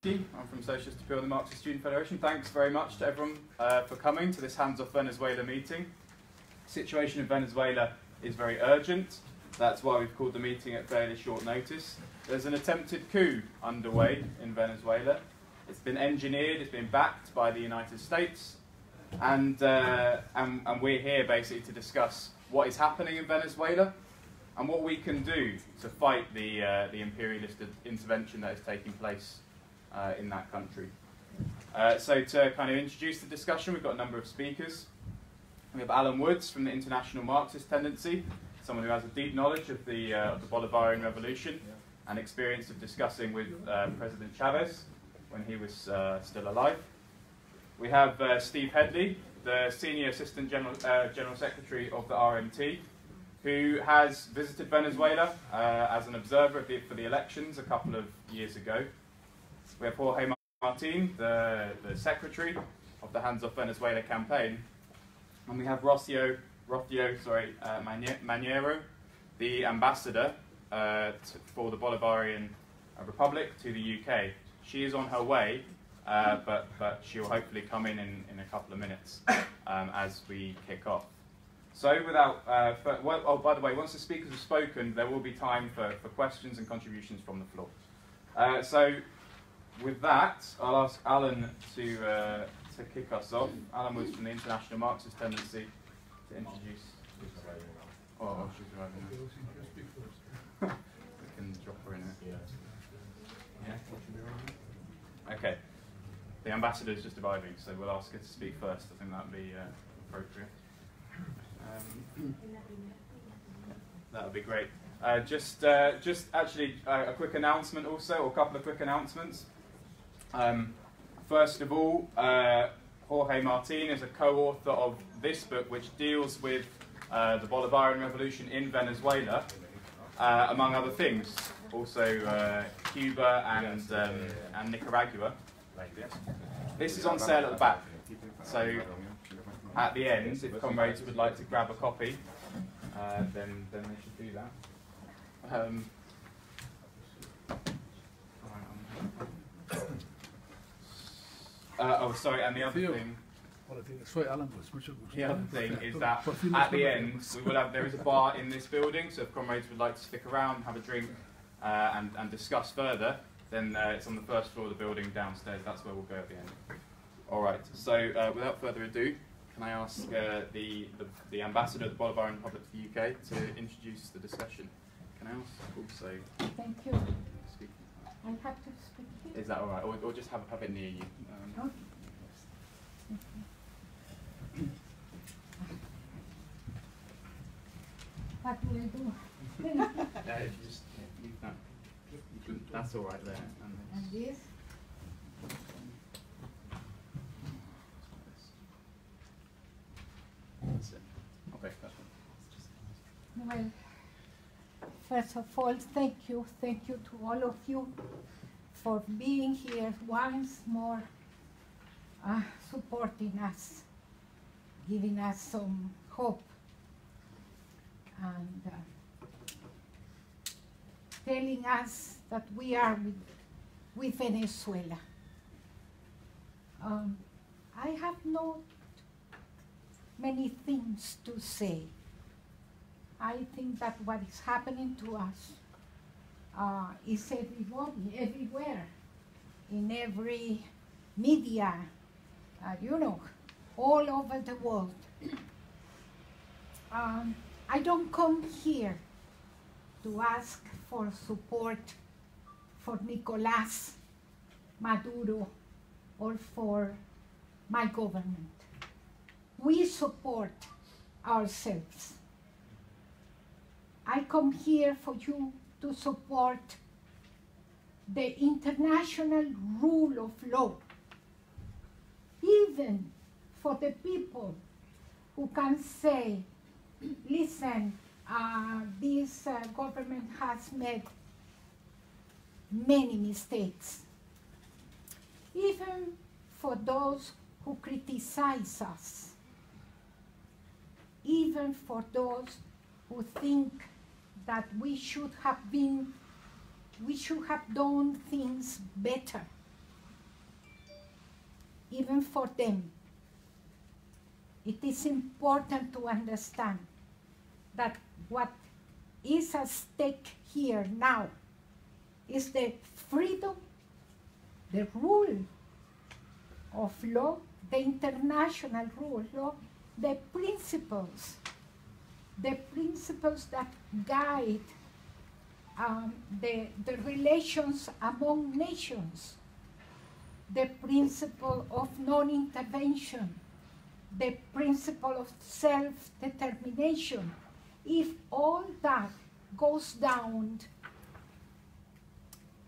I'm from Socialist Appeal and the Marxist Student Federation. Thanks very much to everyone for coming to this Hands Off Venezuela meeting. The situation in Venezuela is very urgent. That's why we've called the meeting at fairly short notice. There's an attempted coup underway in Venezuela. It's been engineered, it's been backed by the United States, and we're here basically to discuss what is happening in Venezuela and what we can do to fight the imperialist intervention that is taking place in that country. So to kind of introduce the discussion, we've got a number of speakers. We have Alan Woods from the International Marxist Tendency, someone who has a deep knowledge of the Bolivarian Revolution and experience of discussing with President Chavez when he was still alive. We have Steve Hedley, the Senior Assistant General Secretary of the RMT, who has visited Venezuela as an observer for the elections a couple of years ago. We have Jorge Martín, the Secretary of the Hands Off Venezuela campaign. And we have Rocío Manero, the Ambassador for the Bolivarian Republic to the UK. She is on her way, but she'll hopefully come in a couple of minutes as we kick off. So without, oh, by the way, once the speakers have spoken, there will be time for questions and contributions from the floor. So with that, I'll ask Alan to kick us off. Alan was from the International Marxist Tendency to introduce. Oh, she's arriving now. We can drop her in it. Yeah. Okay. The ambassador is just arriving, so we'll ask her to speak first. I think that would be appropriate. That would be great. Just actually a quick announcement also, or a couple of quick announcements. First of all, Jorge Martín is a co-author of this book, which deals with the Bolivarian Revolution in Venezuela, among other things. Also Cuba and Nicaragua. This is on sale at the back. So at the end, if comrades would like to grab a copy, then they should do that. Oh, sorry, and the other thing. The other thing is that at the end there is a bar in this building, so if comrades would like to stick around, have a drink, and discuss further, then it's on the first floor of the building downstairs. That's where we'll go at the end. All right. So without further ado, can I ask the ambassador of the Bolivarian Republic of the UK to introduce the discussion? Can I ask also? Thank you. I have to speak here. Is that all right, or just have it near you? Okay. What will I do? If you just leave that. That's all right there. And this? That's it. Okay, that's fine. Well, first of all, thank you to all of you for being here once more, supporting us, giving us some hope, and telling us that we are with Venezuela. I have not many things to say. I think that what is happening to us is everywhere, in every media, you know, all over the world. I don't come here to ask for support for Nicolás Maduro or for my government. We support ourselves. I come here for you to support the international rule of law, even for the people who can say, listen, this government has made many mistakes. Even for those who criticize us, even for those who think that we should have done things better. even for them, it is important to understand that what is at stake here now is the freedom, the rule of law, the international rule of law, the principles that guide the relations among nations, the principle of non-intervention, the principle of self-determination. If all that goes down,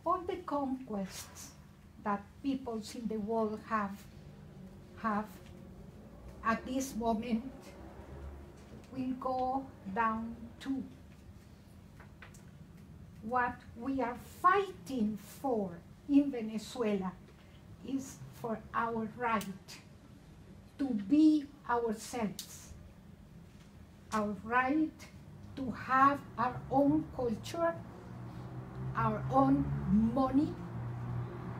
all the conquests that peoples in the world have at this moment will go down too. What we are fighting for in Venezuela is for our right to be ourselves, our right to have our own culture, our own money,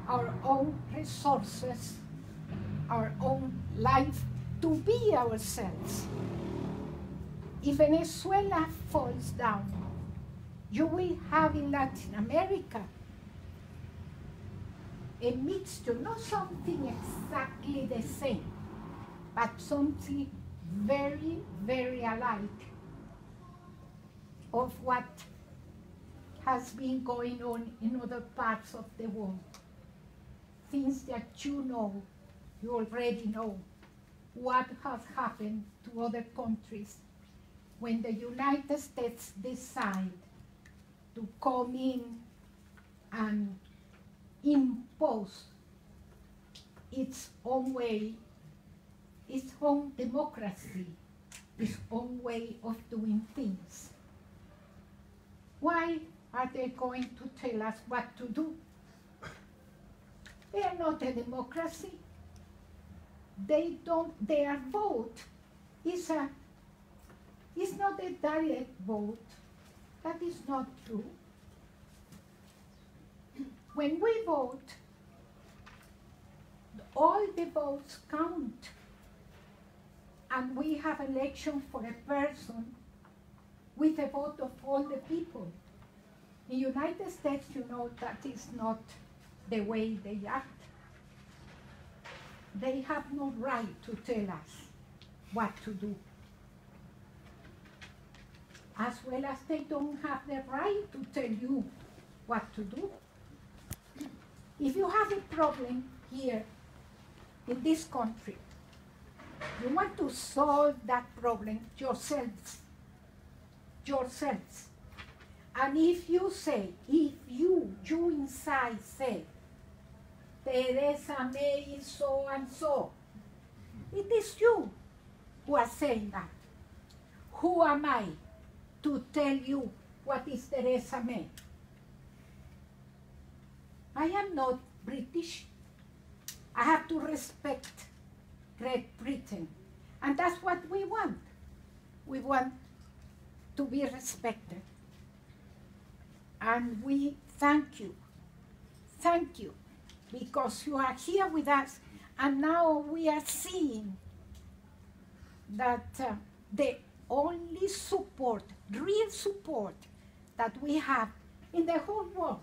our own resources, our own life, to be ourselves. If Venezuela falls down, you will have in Latin America a mixture, not something exactly the same, but something very, very alike of what has been going on in other parts of the world. Things that you know, you already know, what has happened to other countries when the United States decide to come in and impose its own way, its own democracy, its own way of doing things. Why are they going to tell us what to do? They are not a democracy. Their vote is not a direct vote. That is not true. When we vote, all the votes count. And we have election for a person with a vote of all the people. In the United States, you know, that is not the way they act. They have no right to tell us what to do. As well as they don't have the right to tell you what to do. If you have a problem here in this country, you want to solve that problem yourselves. And if you say, if you inside say, Teresa May is so and so, it is you who are saying that. Who am I to tell you what is Teresa May? I am not British. I have to respect Great Britain. And that's what we want. We want to be respected. And we thank you, because you are here with us. And now we are seeing that the only support, real support, that we have in the whole world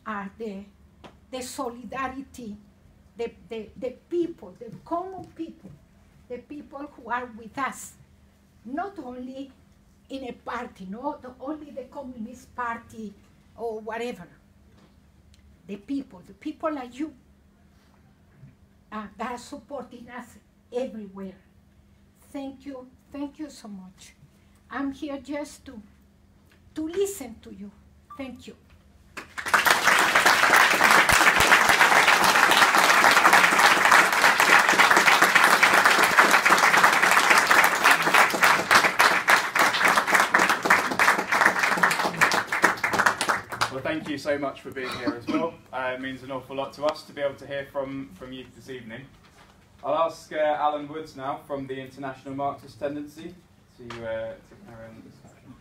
are the solidarity, the people, the common people, the people who are with us, not only in a party, not only the Communist Party or whatever. The people like you that are supporting us everywhere. Thank you so much. I'm here just to listen to you. Thank you. Well, thank you so much for being here as well. It means an awful lot to us to be able to hear from you this evening. I'll ask Alan Woods now from the International Marxist Tendency to carry on the discussion.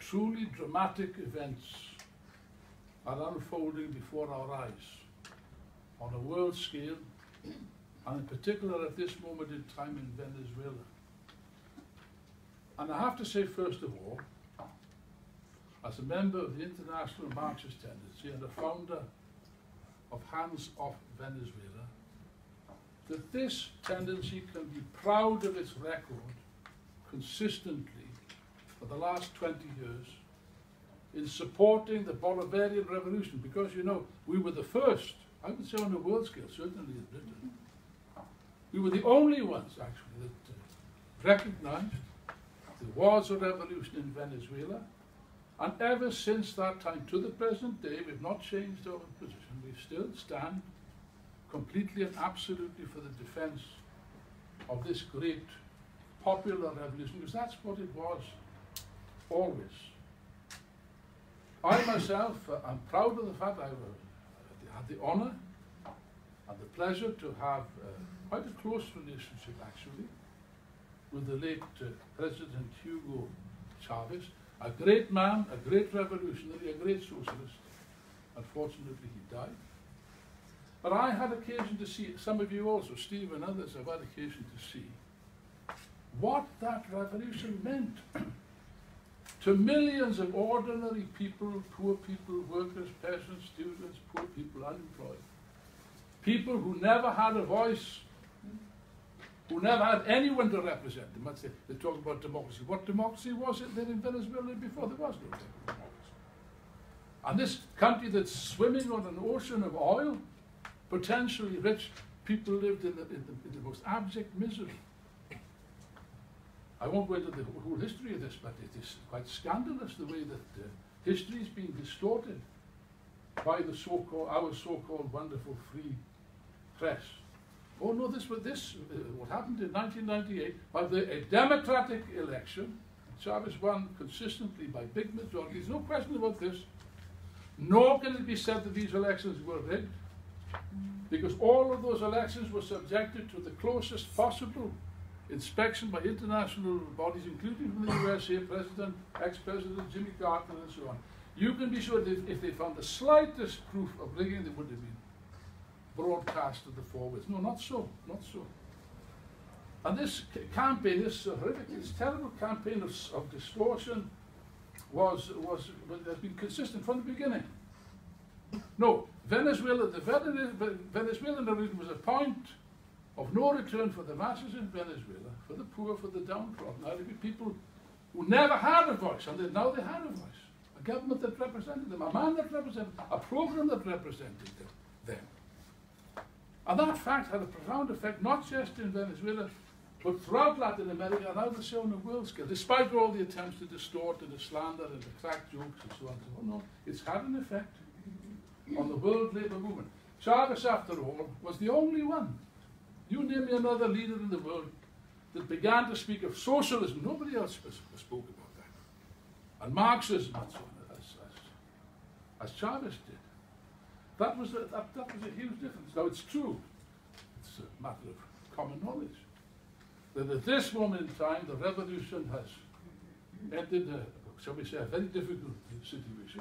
Truly dramatic events are unfolding before our eyes on a world scale, and in particular at this moment in time in Venezuela. And I have to say, first of all, as a member of the International Marxist Tendency and a founder of Hands Off Venezuela, that this tendency can be proud of its record consistently for the last 20 years in supporting the Bolivarian revolution, because, you know, we were the first, I would say on a world scale, certainly in Britain, we were the only ones actually that recognized there was a revolution in Venezuela, and ever since that time to the present day we've not changed our position. We still stand completely and absolutely for the defense of this great popular revolution, because that's what it was always. I myself am proud of the fact I had the honor and the pleasure to have quite a close relationship actually with the late President Hugo Chavez, a great man, a great revolutionary, a great socialist. Unfortunately he died. But I had occasion to see, some of you also, Steve and others have had occasion to see what that revolution meant to millions of ordinary people, poor people, workers, peasants, students, poor people, unemployed. People who never had a voice, who never had anyone to represent them. They talk about democracy. What democracy was it then in Venezuela before? There was no democracy. And this country that's swimming on an ocean of oil, potentially rich, people lived in the most abject misery. I won't go into the whole history of this, but it is quite scandalous the way that history is being distorted by the our so-called wonderful free press. Oh no, what happened in 1998 by a democratic election. Chavez won consistently by big majorities. No question about this. Nor can it be said that these elections were rigged, because all of those elections were subjected to the closest possible inspection by international bodies, including from the USA, ex-President Jimmy Carter, and so on. You can be sure that if they found the slightest proof of rigging, they would have been broadcast to the forwards. No, not so, not so. And this campaign, this horrific, this terrible campaign of distortion has been consistent from the beginning. No, Venezuela, the Venezuelan revolution was a point of no return for the masses in Venezuela, for the poor, for the downtrodden. Now there were people who never had a voice, and now they had a voice. A government that represented them, a man that represented them, a program that represented them. And that fact had a profound effect, not just in Venezuela, but throughout Latin America, and I would say on a world scale, despite all the attempts to distort and to slander and to crack jokes and so on and so on. No, it's had an effect on the world labour movement. Chavez, after all, was the only one. You name me another leader in the world that began to speak of socialism. Nobody else spoke about that. And Marxism and so on, as Chavez did. That was a huge difference. Now it's true, it's a matter of common knowledge, that at this moment in time the revolution has entered shall we say, a very difficult situation,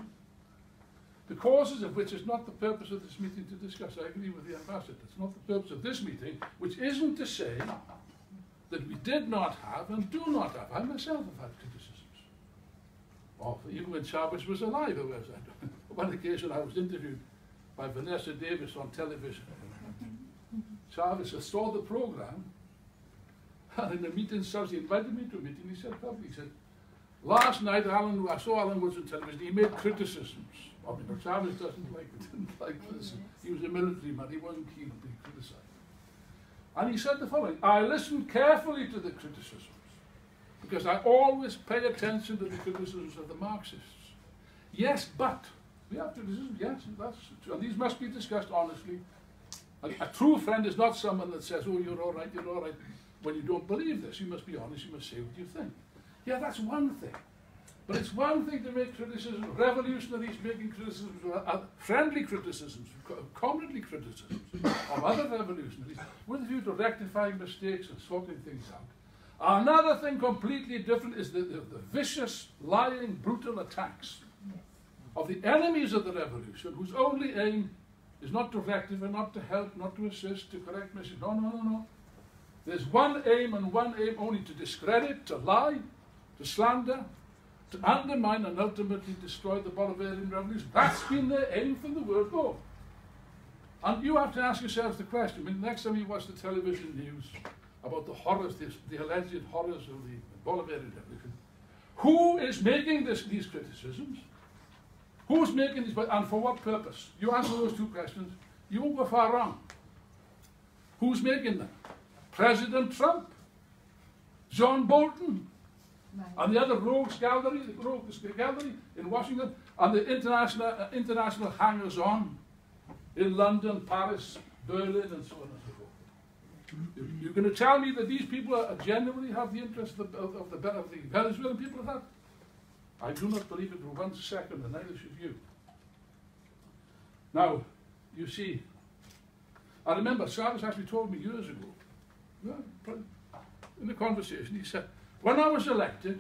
the causes of which is not the purpose of this meeting to discuss. I agree with the ambassador. It's not the purpose of this meeting, which isn't to say that we did not have and do not have. I myself have had criticisms of, even when Chavez was alive. On one occasion I was interviewed by Vanessa Davis on television. Chavez saw the program, and in a meeting, he invited me to a meeting. He said, last night I saw Alan Woods on television. He made criticisms of me, but Chavez didn't like this. He was a military man. He wasn't keen on being criticized. And he said the following: I listened carefully to the criticisms because I always pay attention to the criticisms of the Marxists. Yes, but we have criticisms. Yes, that's true. And these must be discussed honestly. A true friend is not someone that says, "Oh, you're all right, you're all right." When you don't believe this, you must be honest. You must say what you think. Yeah, that's one thing. But it's one thing to make criticism, revolutionaries making criticisms, friendly criticisms, comradely criticisms of other revolutionaries with a view to rectifying mistakes and sorting things out. Another thing completely different is the vicious, lying, brutal attacks of the enemies of the revolution, whose only aim is not to rectify, not to help, not to assist, to correct mistakes. No, no, no, no. There's one aim and one aim only: to discredit, to lie, to slander, to undermine and ultimately destroy the Bolivarian revolution. That's been their aim from the word go. And you have to ask yourselves the question, I mean, next time you watch the television news about the horrors, the alleged horrors of the Bolivarian revolution, who is making these criticisms? Who's making these, and for what purpose? You answer those two questions, you won't go far wrong. Who's making them? President Trump, John Bolton, and the other rogues gallery in Washington, and the international hangers-on in London, Paris, Berlin, and so on and so forth. You're going to tell me that these people genuinely have the interest of the Venezuelan people at that? I do not believe it for 1 second, and neither should you. Now, you see, I remember Chavez actually told me years ago, in a conversation, he said, when I was elected,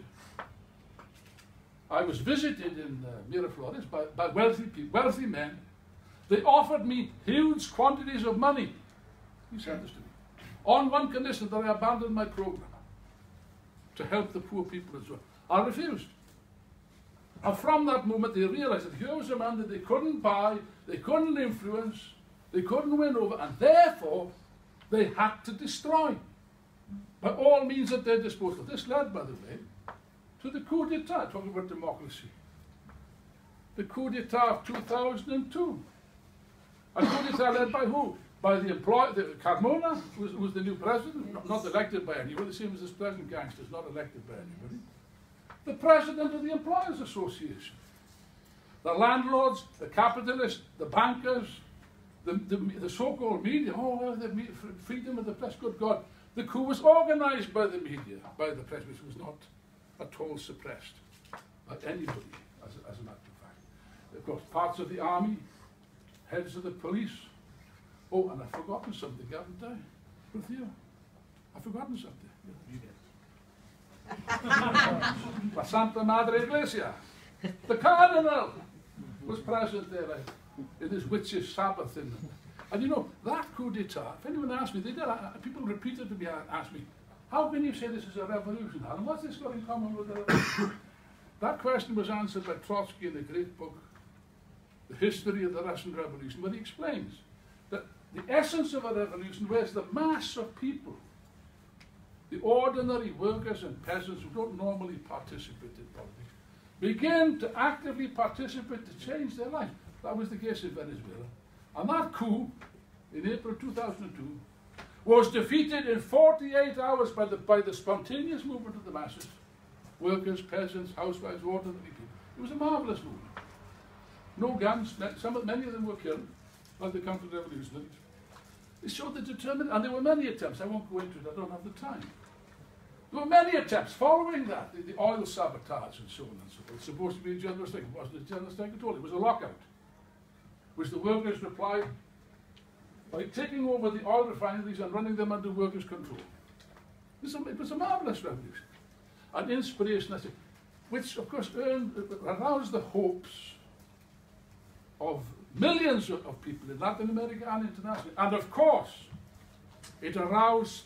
I was visited in Miraflores by wealthy men. They offered me huge quantities of money. He said this to me, on one condition, that I abandoned my program to help the poor people as well. I refused. And from that moment, they realized that here was a man that they couldn't buy, they couldn't influence, they couldn't win over, and therefore they had to destroy by all means at their disposal. This led, by the way, to the coup d'etat, talking about democracy. The coup d'etat of 2002. A coup d'etat led by who? By the Carmona, who was the new president, not elected by anybody, the same as this present gangster, not elected by anybody. The president of the Employers Association. The landlords, the capitalists, the bankers, the so-called media, the freedom of the press, good God. The coup was organized by the media, by the press, which was not at all suppressed by anybody, as a matter of fact. Of course, parts of the army, heads of the police. Oh, and I've forgotten something, haven't I? Rocío, I've forgotten something. You did. La Santa Madre Iglesia. The Cardinal was present there in this witches' Sabbath. And you know, that coup d'etat, if anyone asked me, people repeatedly asked me, how can you say this is a revolution, Alan? What's this got in common with a revolution? That question was answered by Trotsky in the great book, The History of the Russian Revolution, where he explains that the essence of a revolution was the mass of people, the ordinary workers and peasants who don't normally participate in politics, begin to actively participate to change their lives. That was the case in Venezuela. And that coup, in April 2002, was defeated in 48 hours by the spontaneous movement of the masses. Workers, peasants, housewives, ordinary people. It was a marvelous movement. No guns, many of them were killed by the counter-revolutionaries. It showed the determined, and there were many attempts, I won't go into it, I don't have the time. There were many attempts following that, the oil sabotage and so on and so forth. It's supposed to be a general strike. It wasn't a general strike at all, it was a lockout, which the workers replied by taking over the oil refineries and running them under workers' control. It was a marvelous revolution. An inspiration, I say, which of course aroused the hopes of millions of people in Latin America and internationally. And of course, it aroused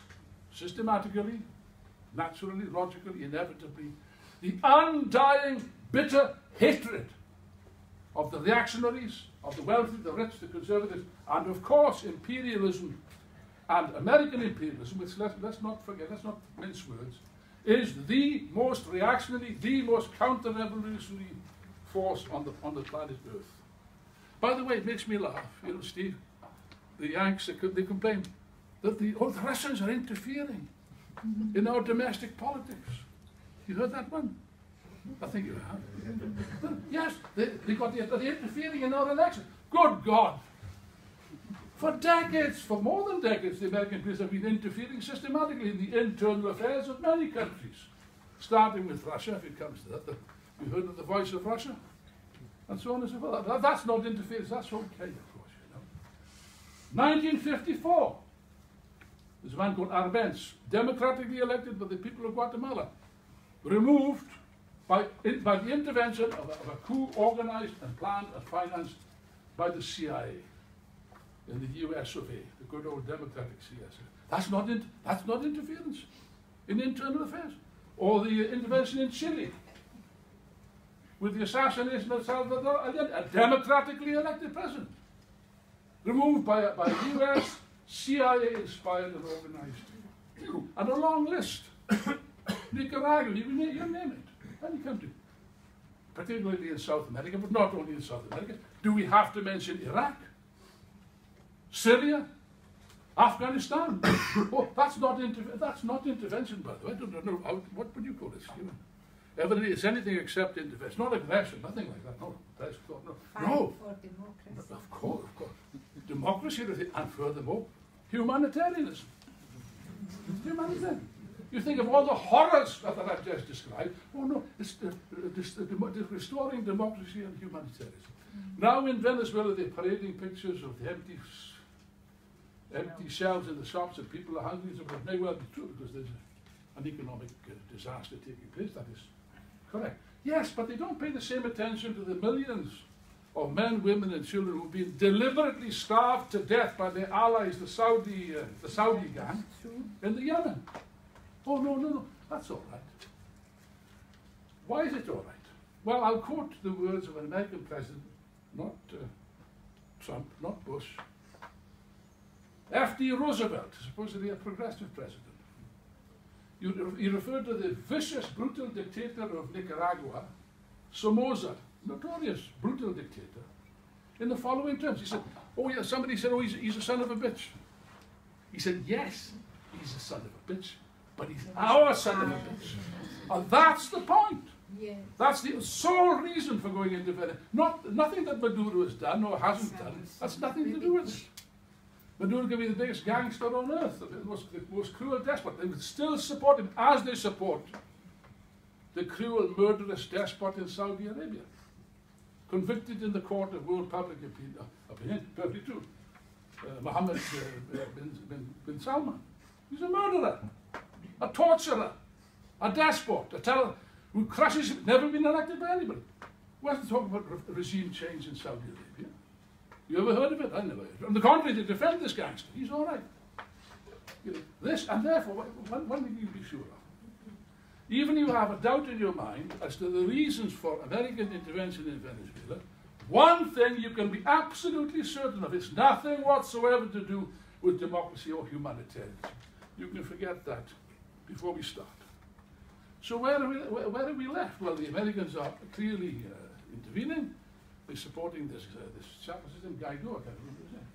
systematically, naturally, logically, inevitably, the undying, bitter hatred of the reactionaries, of the wealthy, the rich, the conservatives, and of course imperialism and American imperialism, which let's not forget, let's not mince words, is the most reactionary, the most counter-revolutionary force on the planet Earth. By the way, it makes me laugh, you know, Steve, the Yanks, they complain that the Russians are interfering in our domestic politics. You heard that one? I think you have. Yes, they're interfering in our election. Good God! For decades, for more than decades, the American imperialists have been interfering systematically in the internal affairs of many countries, starting with Russia, if it comes to that, You heard of the Voice of Russia? And so on and so forth. That's not interference, that's okay, of course, you know. 1954, there's a man called Arbenz, democratically elected by the people of Guatemala, removed by the intervention of a coup organized and planned and financed by the CIA in the US of A, the good old democratic CIA. That's not interference in internal affairs. Or the intervention in Chile with the assassination of Salvador Allende, a democratically elected president, removed by a US CIA-inspired and organized coup. And a long list. Nicaragua, you name it, any country, particularly in South America, but not only in South America. Do we have to mention Iraq, Syria, Afghanistan? Oh, that's not intervention, by the way. I don't know what would you call it? Evidently, it's anything except intervention. Not aggression, nothing like that. No, that's no. Fight for democracy. Of course. Democracy, and furthermore, humanitarianism. Humanitarian. You think of all the horrors that I've just described. Oh no, it's restoring democracy and humanitarianism. Now in Venezuela, they're parading pictures of the empty shelves in the shops and people are hungry. So it may well be true because there's an economic disaster taking place. That is correct. Yes, but they don't pay the same attention to the millions of men, women, and children who've been deliberately starved to death by their allies, the Saudi gang, in the Yemen. Oh, no, that's all right. Why is it all right? Well, I'll quote the words of an American president, not Trump, not Bush, F.D. Roosevelt, supposedly a progressive president. He referred to the vicious, brutal dictator of Nicaragua, Somoza, notorious, brutal dictator, in the following terms. He said, oh yeah, somebody said, oh, he's a son of a bitch. He said, yes, he's a son of a bitch, but he's our son of a bitch. And that's the point. Yes. That's the sole reason for going into Venezuela. Nothing that Maduro has done or hasn't done. That's nothing to do with it. Maduro could be the biggest gangster on earth, the most cruel despot. They would still support him as they support the cruel, murderous despot in Saudi Arabia, convicted in the court of world public opinion, perfectly true. Mohammed bin Salman. He's a murderer, a torturer, a despot, a terror who crushes, never been elected by anybody. We have to talk about regime change in Saudi Arabia. You ever heard of it? I never heard of it. On the contrary, they defend this gangster. He's all right. You know, this, and therefore, one thing you be sure of. Even if you have a doubt in your mind as to the reasons for American intervention in Venezuela, one thing you can be absolutely certain of, it's nothing whatsoever to do with democracy or humanitarianism. You can forget that before we start. So where are we left? Well, the Americans are clearly intervening. They're supporting this chap, what's his name? Guaido, I can't remember his name.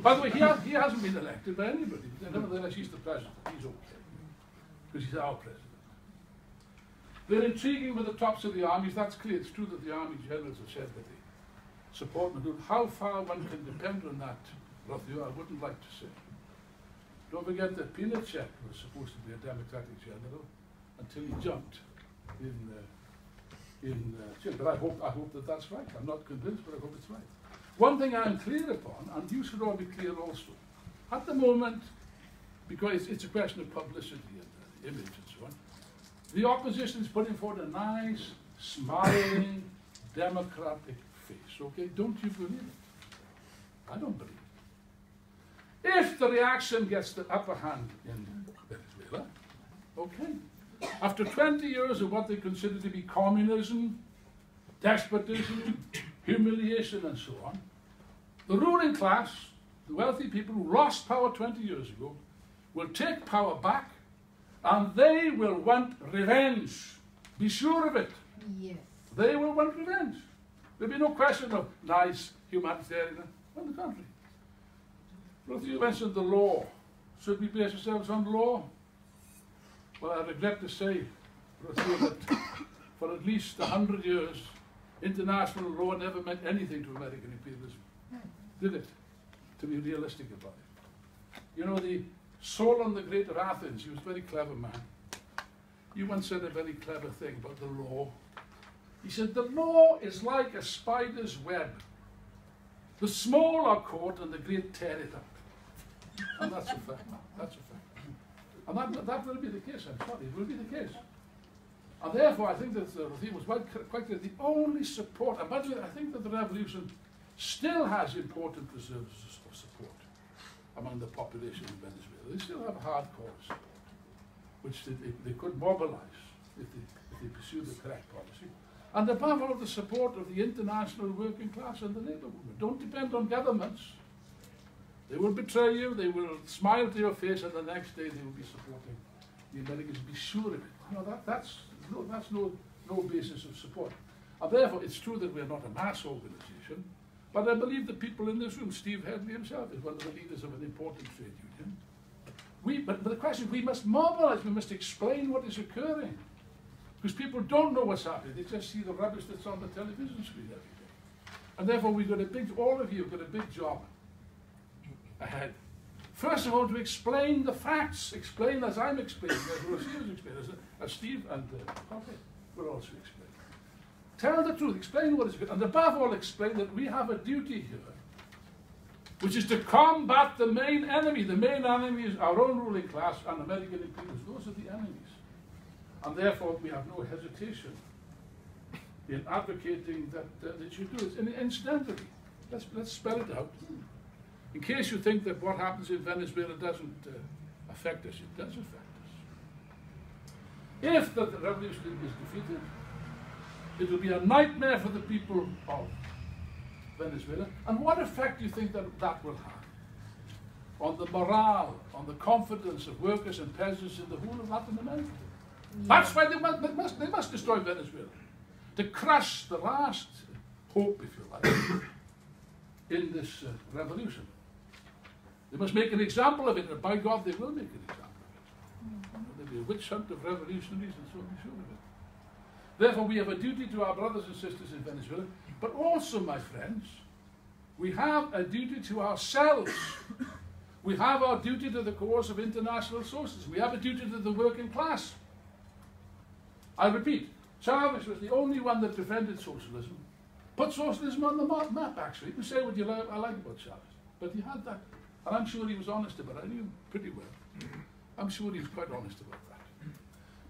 By the way, he hasn't been elected by anybody. Nevertheless, he's the president. He's okay. Because he's our president. They're intriguing with the tops of the armies. That's clear. It's true that the army generals have said that they support Maduro. How far one can depend on that, Rocío, I wouldn't like to say. Don't forget that Pinochet was supposed to be a democratic general until he jumped in Chile. But I hope that that's right. I'm not convinced, but I hope it's right. One thing I'm clear upon, and you should all be clear also, at the moment, because it's a question of publicity and image and so on, the opposition is putting forward a nice, smiling, democratic face. Okay, don't you believe it? I don't believe it. If the reaction gets the upper hand in Venezuela, okay. After 20 years of what they consider to be communism, despotism, humiliation, and so on, the ruling class, the wealthy people who lost power 20 years ago, will take power back, and they will want revenge. Be sure of it. Yes. They will want revenge. There'll be no question of nice humanitarian. On the contrary. You mentioned the law. Should we base ourselves on law? Well, I regret to say, that for at least 100 years, international law never meant anything to American imperialism. Did it? To be realistic about it. You know, the Solon the Great of Athens, he was a very clever man. you once said a very clever thing about the law. He said, the law is like a spider's web. The small are caught and the great tear it out. And that's a fact. That's a fact. And that will be the case, I'm sorry, it will be the case. And therefore, I think that Rocío was quite clear. The only support, and by the way, I think that the revolution still has important reserves of support among the population in Venezuela. They still have hardcore support, which they could mobilize if they pursue the correct policy. And above all, the support of the international working class and the labour movement. Don't depend on governments. They will betray you, they will smile to your face, and the next day they will be supporting the Americans. Be sure of it. You know, that's no basis of support. And therefore, it's true that we're not a mass organisation, but I believe the people in this room, Steve Hedley himself is one of the leaders of an important trade union. But the question is, we must mobilise, we must explain what is occurring. Because people don't know what's happening, they just see the rubbish that's on the television screen every day. And therefore we've got all of you have got a big job ahead. First of all, to explain the facts, explain as I'm explaining, as Rocío's explaining, as Steve and Jorge will also explain. Tell the truth, explain what is good, and above all explain that we have a duty here, which is to combat the main enemy. The main enemy is our own ruling class and American imperialists. Those are the enemies. And therefore, we have no hesitation in advocating that they should do this. And incidentally, let's spell it out. In case you think that what happens in Venezuela doesn't affect us, it does affect us. If the revolution is defeated, it will be a nightmare for the people of Venezuela. And what effect do you think that will have on the morale, on the confidence of workers and peasants in the whole of Latin America? That's why they must destroy Venezuela, to crush the last hope, if you like, in this revolution. They must make an example of it, and by God, they will make an example of it. There'll be a witch hunt of revolutionaries, and so be sure of it. Therefore, we have a duty to our brothers and sisters in Venezuela, but also, my friends, we have a duty to ourselves. We have our duty to the cause of international socialism. We have a duty to the working class. I repeat, Chavez was the only one that defended socialism, put socialism on the map, actually. You can say what you like about Chavez, but he had that. And I'm sure he was honest about it. I knew him pretty well. I'm sure he was quite honest about that.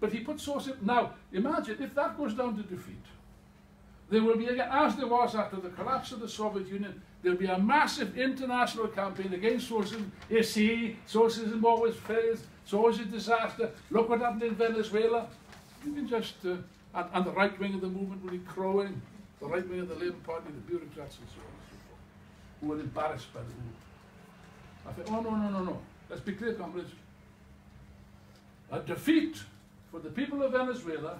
But he put socialism. Now, imagine if that goes down to defeat, there will be, again, as there was after the collapse of the Soviet Union, there will be a massive international campaign against socialism. You see, socialism always fails, it's always a disaster. Look what happened in Venezuela. You can just, and the right wing of the movement will be crowing, the right wing of the Labour Party, the bureaucrats and so on and so forth, who are embarrassed by the move. I think, oh, no. Let's be clear, comrades. A defeat for the people of Venezuela,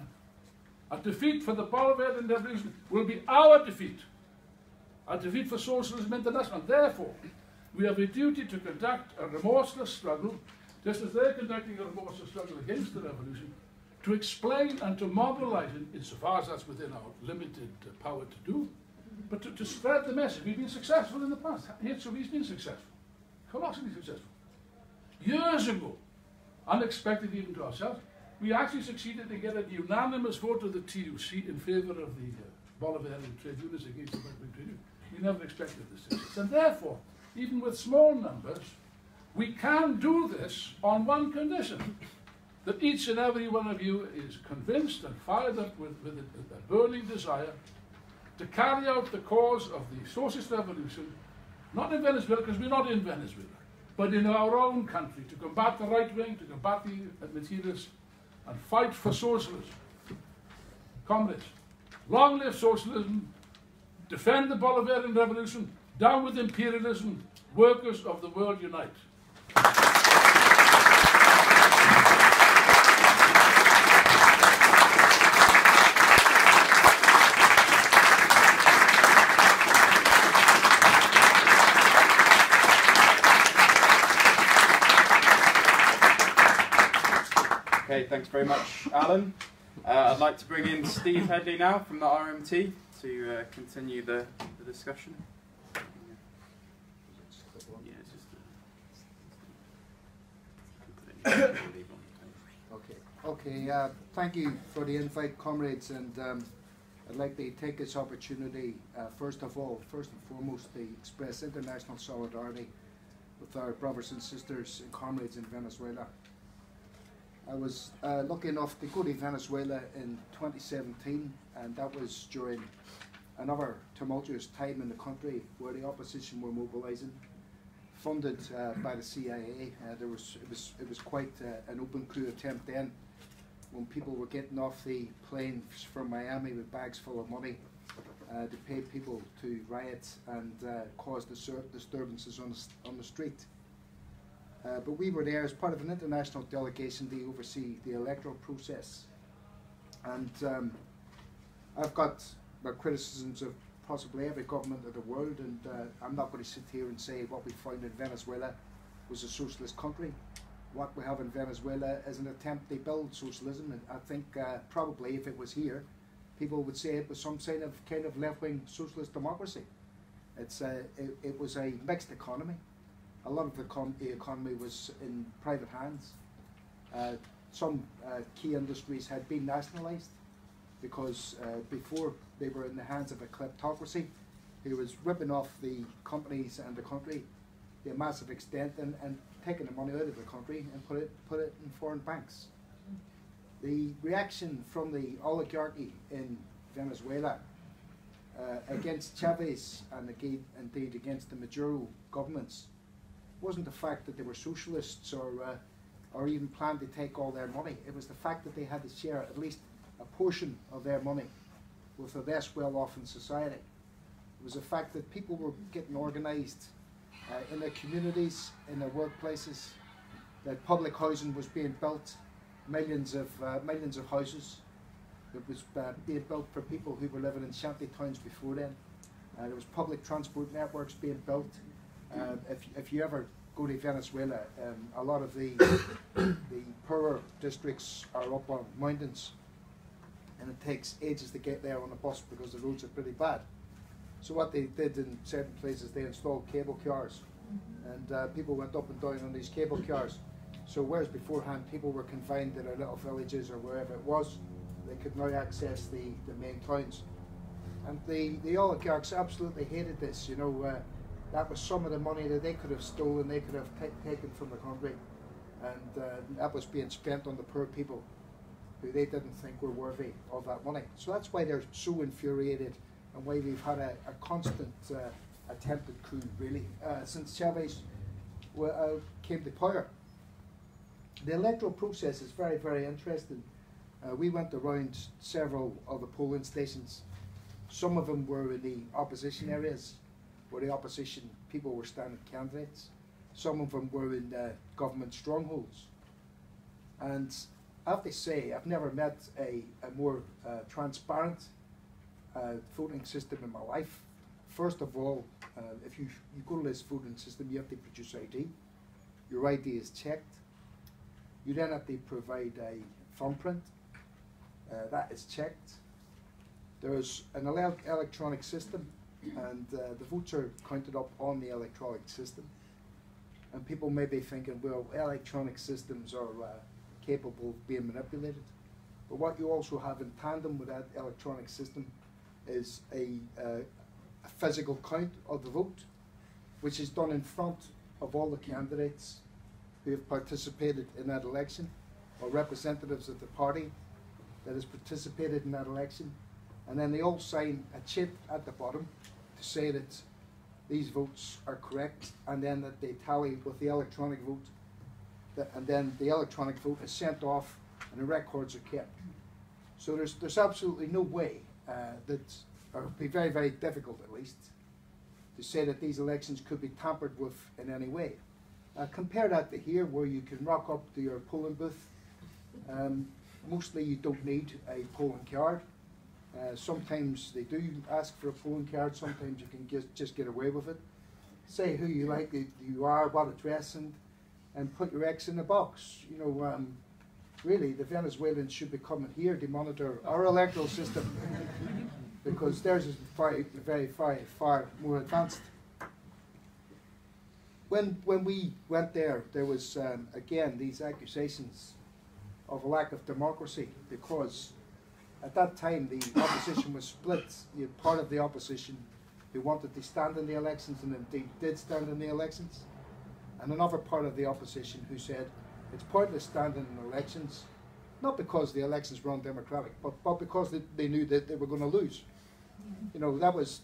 a defeat for the Bolivarian Revolution will be our defeat. A defeat for Socialism International. And therefore, we have a duty to conduct a remorseless struggle, just as they're conducting a remorseless struggle against the revolution, to explain and to mobilize, insofar as that's within our limited power to do, but to spread the message. We've been successful in the past. HOV's been successful, colossally successful. Years ago, unexpected even to ourselves, we actually succeeded in getting a unanimous vote of the TUC in favour of the Bolivarian trade unions against the right-wing trade unions. We never expected this success. And therefore, even with small numbers, we can do this on one condition, that each and every one of you is convinced and fired up with a burning desire to carry out the cause of the socialist revolution, not in Venezuela, because we're not in Venezuela, but in our own country, to combat the right wing, to combat the materialists, and fight for socialism. Comrades, long live socialism, defend the Bolivarian Revolution, down with imperialism, workers of the world unite. Okay, thanks very much, Alan. I'd like to bring in Steve Hedley now from the RMT to continue the discussion. Okay, thank you for the invite, comrades, and I'd like to take this opportunity, first and foremost, to express international solidarity with our brothers and sisters and comrades in Venezuela. I was lucky enough to go to Venezuela in 2017, and that was during another tumultuous time in the country where the opposition were mobilising, funded by the CIA. It was quite an open coup attempt then, when people were getting off the planes from Miami with bags full of money to pay people to riot and cause disturbances on the street. But we were there as part of an international delegation to oversee the electoral process. And I've got criticisms of possibly every government of the world, and I'm not going to sit here and say what we found in Venezuela was a socialist country. What we have in Venezuela is an attempt to build socialism, and I think probably if it was here, people would say it was some kind of left-wing socialist democracy. It was a mixed economy. A lot of the economy was in private hands. Some key industries had been nationalised because before they were in the hands of a kleptocracy who was ripping off the companies and the country to a massive extent and taking the money out of the country and put it in foreign banks. The reaction from the oligarchy in Venezuela against Chavez and indeed against the Maduro governments wasn't the fact that they were socialists or even planned to take all their money. It was the fact that they had to share at least a portion of their money with the less well-off in society. It was the fact that people were getting organised in their communities, in their workplaces, that public housing was being built, millions of houses that was being built for people who were living in shanty towns before then. There was public transport networks being built. If you ever go to Venezuela, a lot of the poorer districts are up on mountains, and it takes ages to get there on a bus because the roads are pretty bad. So what they did in certain places, they installed cable cars, and people went up and down on these cable cars. So whereas beforehand people were confined to their little villages or wherever it was, they could now access the main towns. And the oligarchs absolutely hated this. You know, that was some of the money that they could have stolen, they could have taken from the country, and that was being spent on the poor people who they didn't think were worthy of that money. So that's why they're so infuriated, and why we've had a constant attempted coup, really, since Chavez came to power. The electoral process is very, very interesting. We went around several of the polling stations. Some of them were in the opposition areas, where the opposition people were standing candidates. Some of them were in government strongholds. And I have to say, I've never met a more transparent voting system in my life. First of all, if you go to this voting system, you have to produce ID. Your ID is checked. You then have to provide a thumbprint. That is checked. There's an electronic system, and the votes are counted up on the electronic system. And people may be thinking, well, electronic systems are capable of being manipulated. But what you also have in tandem with that electronic system is a physical count of the vote, which is done in front of all the candidates who have participated in that election, or representatives of the party that has participated in that election. And then they all sign a chip at the bottom to say that these votes are correct, and then that they tally with the electronic vote, and then the electronic vote is sent off and the records are kept. So there's absolutely no way that, or it would be very, very difficult at least, to say that these elections could be tampered with in any way. Compare that to here, where you can rock up to your polling booth. Mostly you don't need a polling card. Sometimes they do ask for a polling card, sometimes you can just get away with it. Say who you like, who you are, what address, and put your X in the box. You know, really, the Venezuelans should be coming here to monitor our electoral system because theirs is very far more advanced. When we went there, there was, again, these accusations of a lack of democracy, because at that time the opposition was split. You had part of the opposition who wanted to stand in the elections and indeed did stand in the elections, and another part of the opposition who said it's pointless standing in elections, not because the elections were undemocratic, but because they knew that they were going to lose. You know, that was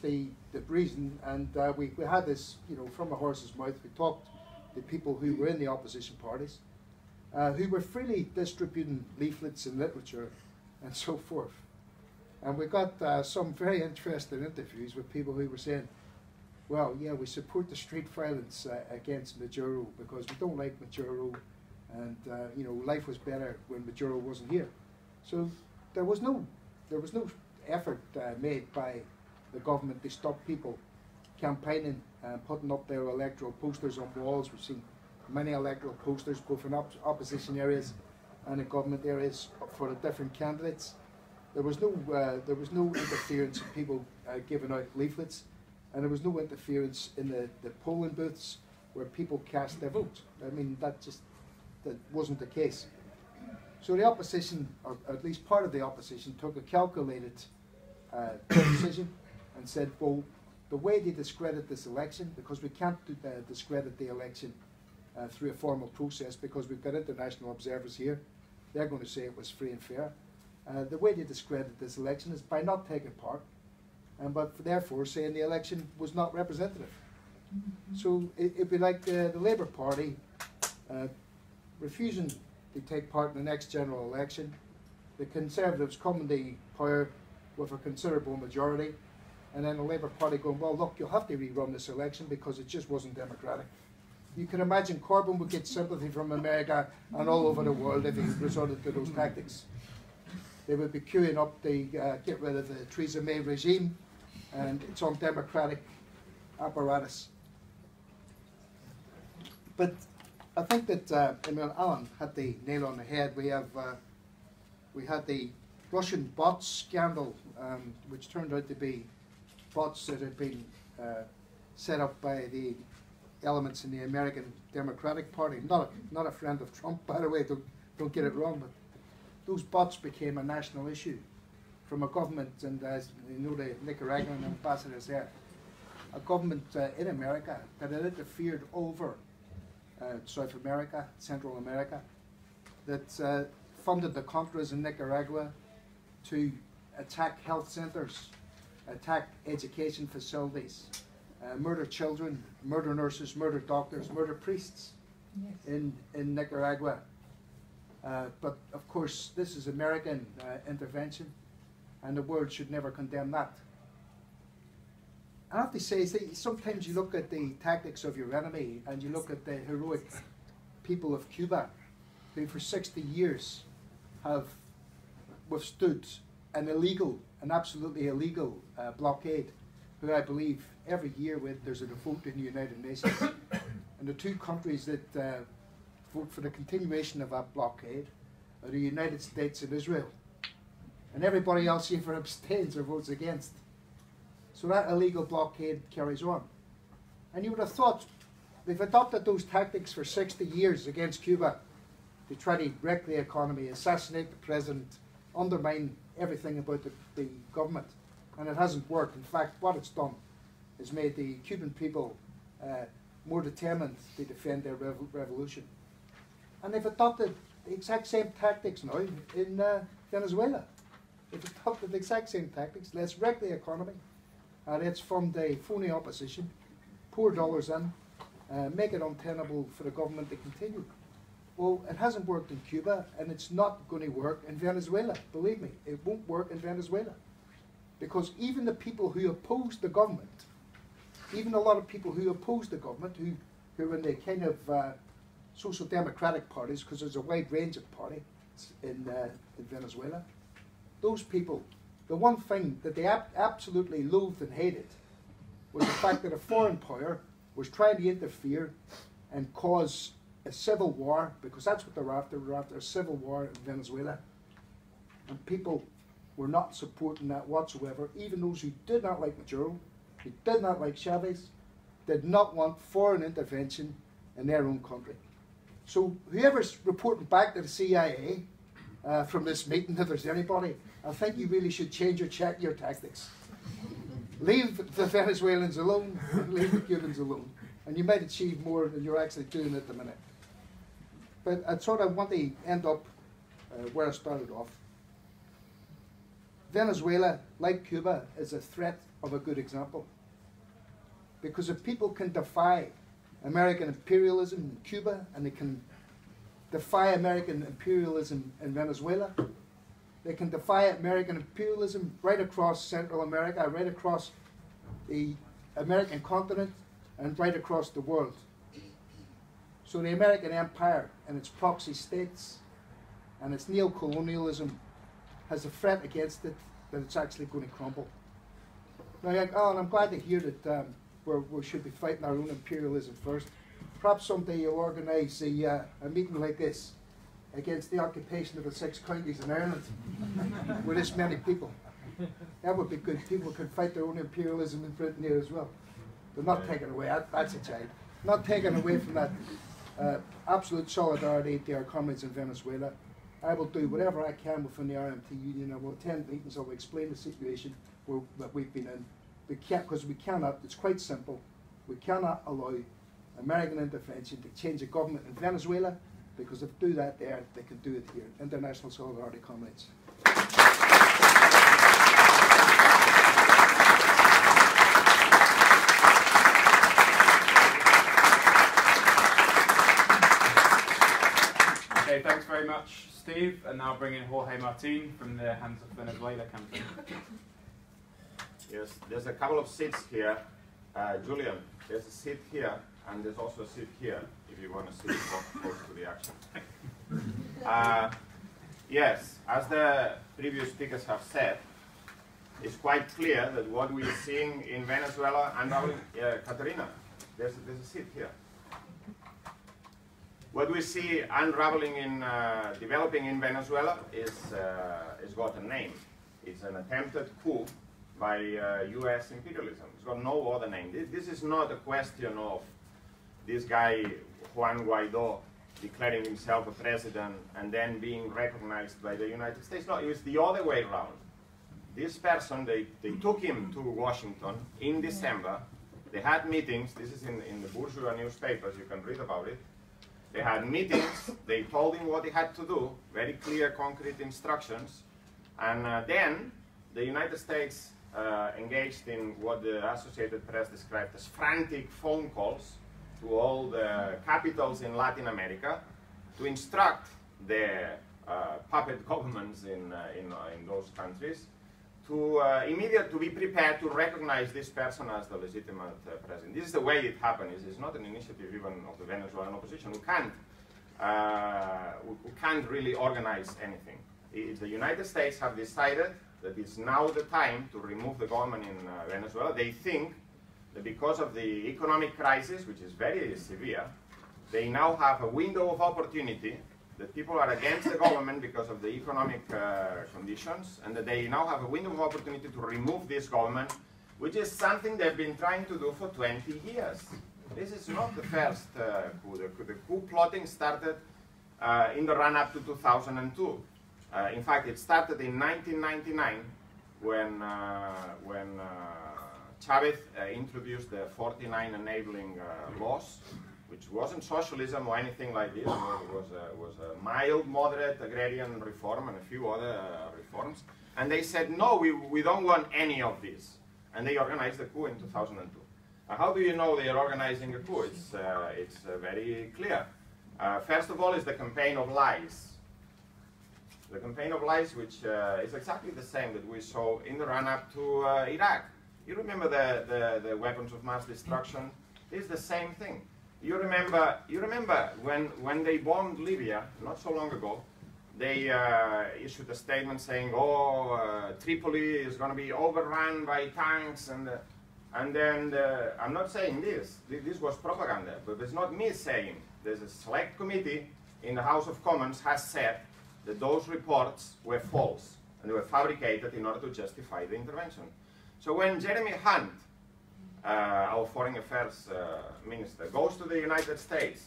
the reason, and we had this, you know, from the horse's mouth. We talked to people who were in the opposition parties, who were freely distributing leaflets and literature and so forth. And we got some very interesting interviews with people who were saying, well, yeah, we support the street violence against Maduro because we don't like Maduro, and you know, life was better when Maduro wasn't here. So there was no effort made by the government to stop people campaigning and putting up their electoral posters on walls. We've seen many electoral posters, both in opposition areas and in government areas, for the different candidates. There was no interference in people giving out leaflets, and there was no interference in the polling booths where people cast their vote. I mean, that wasn't the case. So the opposition, or at least part of the opposition, took a calculated decision and said, well, the way they discredit this election, because we can't discredit the election through a formal process because we've got international observers here, they're going to say it was free and fair. The way they discredit this election is by not taking part, but therefore saying the election was not representative. So it'd be like the Labour Party refusing to take part in the next general election, the Conservatives coming to power with a considerable majority, and then the Labour Party going, well, look, you'll have to rerun this election because it just wasn't democratic. You can imagine Corbyn would get sympathy from America and all over the world if he resorted to those tactics. They would be queuing up to get rid of the Theresa May regime and its undemocratic apparatus. But I think that Alan had the nail on the head. We had the Russian bots scandal, which turned out to be bots that had been set up by the elements in the American Democratic Party. Not a friend of Trump, by the way. Don't get it wrong. But those bots became a national issue from a government, and as you know, the Nicaraguan ambassadors there, a government in America that had interfered over South America, Central America, that funded the Contras in Nicaragua to attack health centers, attack education facilities, murder children, murder nurses, murder doctors, murder priests in Nicaragua. But of course, this is American intervention, and the world should never condemn that. I have to say, sometimes you look at the tactics of your enemy, and you look at the heroic people of Cuba, who for 60 years have withstood an absolutely illegal blockade, who I believe every year there's a vote in the United Nations. And the two countries that vote for the continuation of that blockade are the United States and Israel. And everybody else either abstains or votes against. So that illegal blockade carries on. And you would have thought they've adopted those tactics for 60 years against Cuba to try to wreck the economy, assassinate the president, undermine everything about the government. And it hasn't worked. In fact, what it's done is made the Cuban people more determined to defend their revolution. And they've adopted the exact same tactics now in Venezuela. They've adopted the exact same tactics. Let's wreck the economy. Let's fund a phony opposition, pour dollars in, make it untenable for the government to continue. Well, it hasn't worked in Cuba, and it's not going to work in Venezuela. Believe me, it won't work in Venezuela. Because even the people who oppose the government, even a lot of people who oppose the government, who are in the kind of social democratic parties, because there's a wide range of parties in Venezuela, those people, the one thing that they absolutely loathed and hated was the fact that a foreign power was trying to interfere and cause a civil war, because that's what they're after. They're after a civil war in Venezuela. And people were not supporting that whatsoever. Even those who did not like Maduro, who did not like Chavez, did not want foreign intervention in their own country. So whoever's reporting back to the CIA from this meeting, if there's anybody, I think you really should change or check your tactics. Leave the Venezuelans alone, leave the Cubans alone, and you might achieve more than you're actually doing at the minute. But I sort of want to end up where I started off. Venezuela, like Cuba, is a threat of a good example. Because if people can defy American imperialism in Cuba, and they can defy American imperialism in Venezuela, they can defy American imperialism right across Central America, right across the American continent, and right across the world. So the American empire and its proxy states and its neo-colonialism has a threat against it that it's actually going to crumble. Now, and I'm glad to hear that we should be fighting our own imperialism first. Perhaps someday you'll organise a meeting like this against the occupation of the 6 counties in Ireland with this many people. That would be good. People could fight their own imperialism in Britain here as well. They're not taken away. That's a child. Not taken away from that absolute solidarity to our comrades in Venezuela. I will do whatever I can within the RMT Union. I will attend meetings. I will explain the situation that we've been in. Because we cannot, it's quite simple, we cannot allow American intervention to change a government in Venezuela, because if they do that there, they can do it here. International solidarity, comrades. Okay, thanks very much, Steve. And now bring in Jorge Martín from the Hands Off Venezuela campaign. Yes, there's a couple of seats here. Julian, there's a seat here, and there's also a seat here, if you want to sit close to the action. Yes, as the previous speakers have said, it's quite clear that what we're seeing in Venezuela, and Katerina, there's a seat here. What we see unraveling in, developing in Venezuela is got a name. It's an attempted coup by US imperialism. It's got no other name. This is not a question of this guy, Juan Guaidó, declaring himself a president and then being recognized by the United States. No, it was the other way around. This person, they took him to Washington in December. They had meetings. This is in the bourgeois newspapers. You can read about it. They had meetings. They told him what he had to do, very clear, concrete instructions. And then the United States engaged in what the Associated Press described as frantic phone calls to all the capitals in Latin America to instruct the puppet governments in those countries to immediately be prepared to recognize this person as the legitimate president. This is the way it happened. It's not an initiative even of the Venezuelan opposition. We can't really organize anything. The United States have decided that it's now the time to remove the government in Venezuela. They think that because of the economic crisis, which is very severe, they now have a window of opportunity, that people are against the government because of the economic conditions, and that they now have a window of opportunity to remove this government, which is something they've been trying to do for 20 years. This is not the first coup. The coup plotting started in the run-up to 2002. In fact, it started in 1999 when Chavez introduced the 49 enabling laws, which wasn't socialism or anything like this. It was a mild, moderate agrarian reform and a few other reforms. And they said, no, we don't want any of this. And they organized the coup in 2002. How do you know they are organizing a coup? It's very clear. First of all, is the campaign of lies. The campaign of lies, which is exactly the same that we saw in the run-up to Iraq. You remember the weapons of mass destruction? It's the same thing. You remember when they bombed Libya, not so long ago, they issued a statement saying, oh, Tripoli is going to be overrun by tanks, and then I'm not saying this. This was propaganda, but it's not me saying. There's a select committee in the House of Commons has said that those reports were false and they were fabricated in order to justify the intervention. So when Jeremy Hunt, our foreign affairs minister, goes to the United States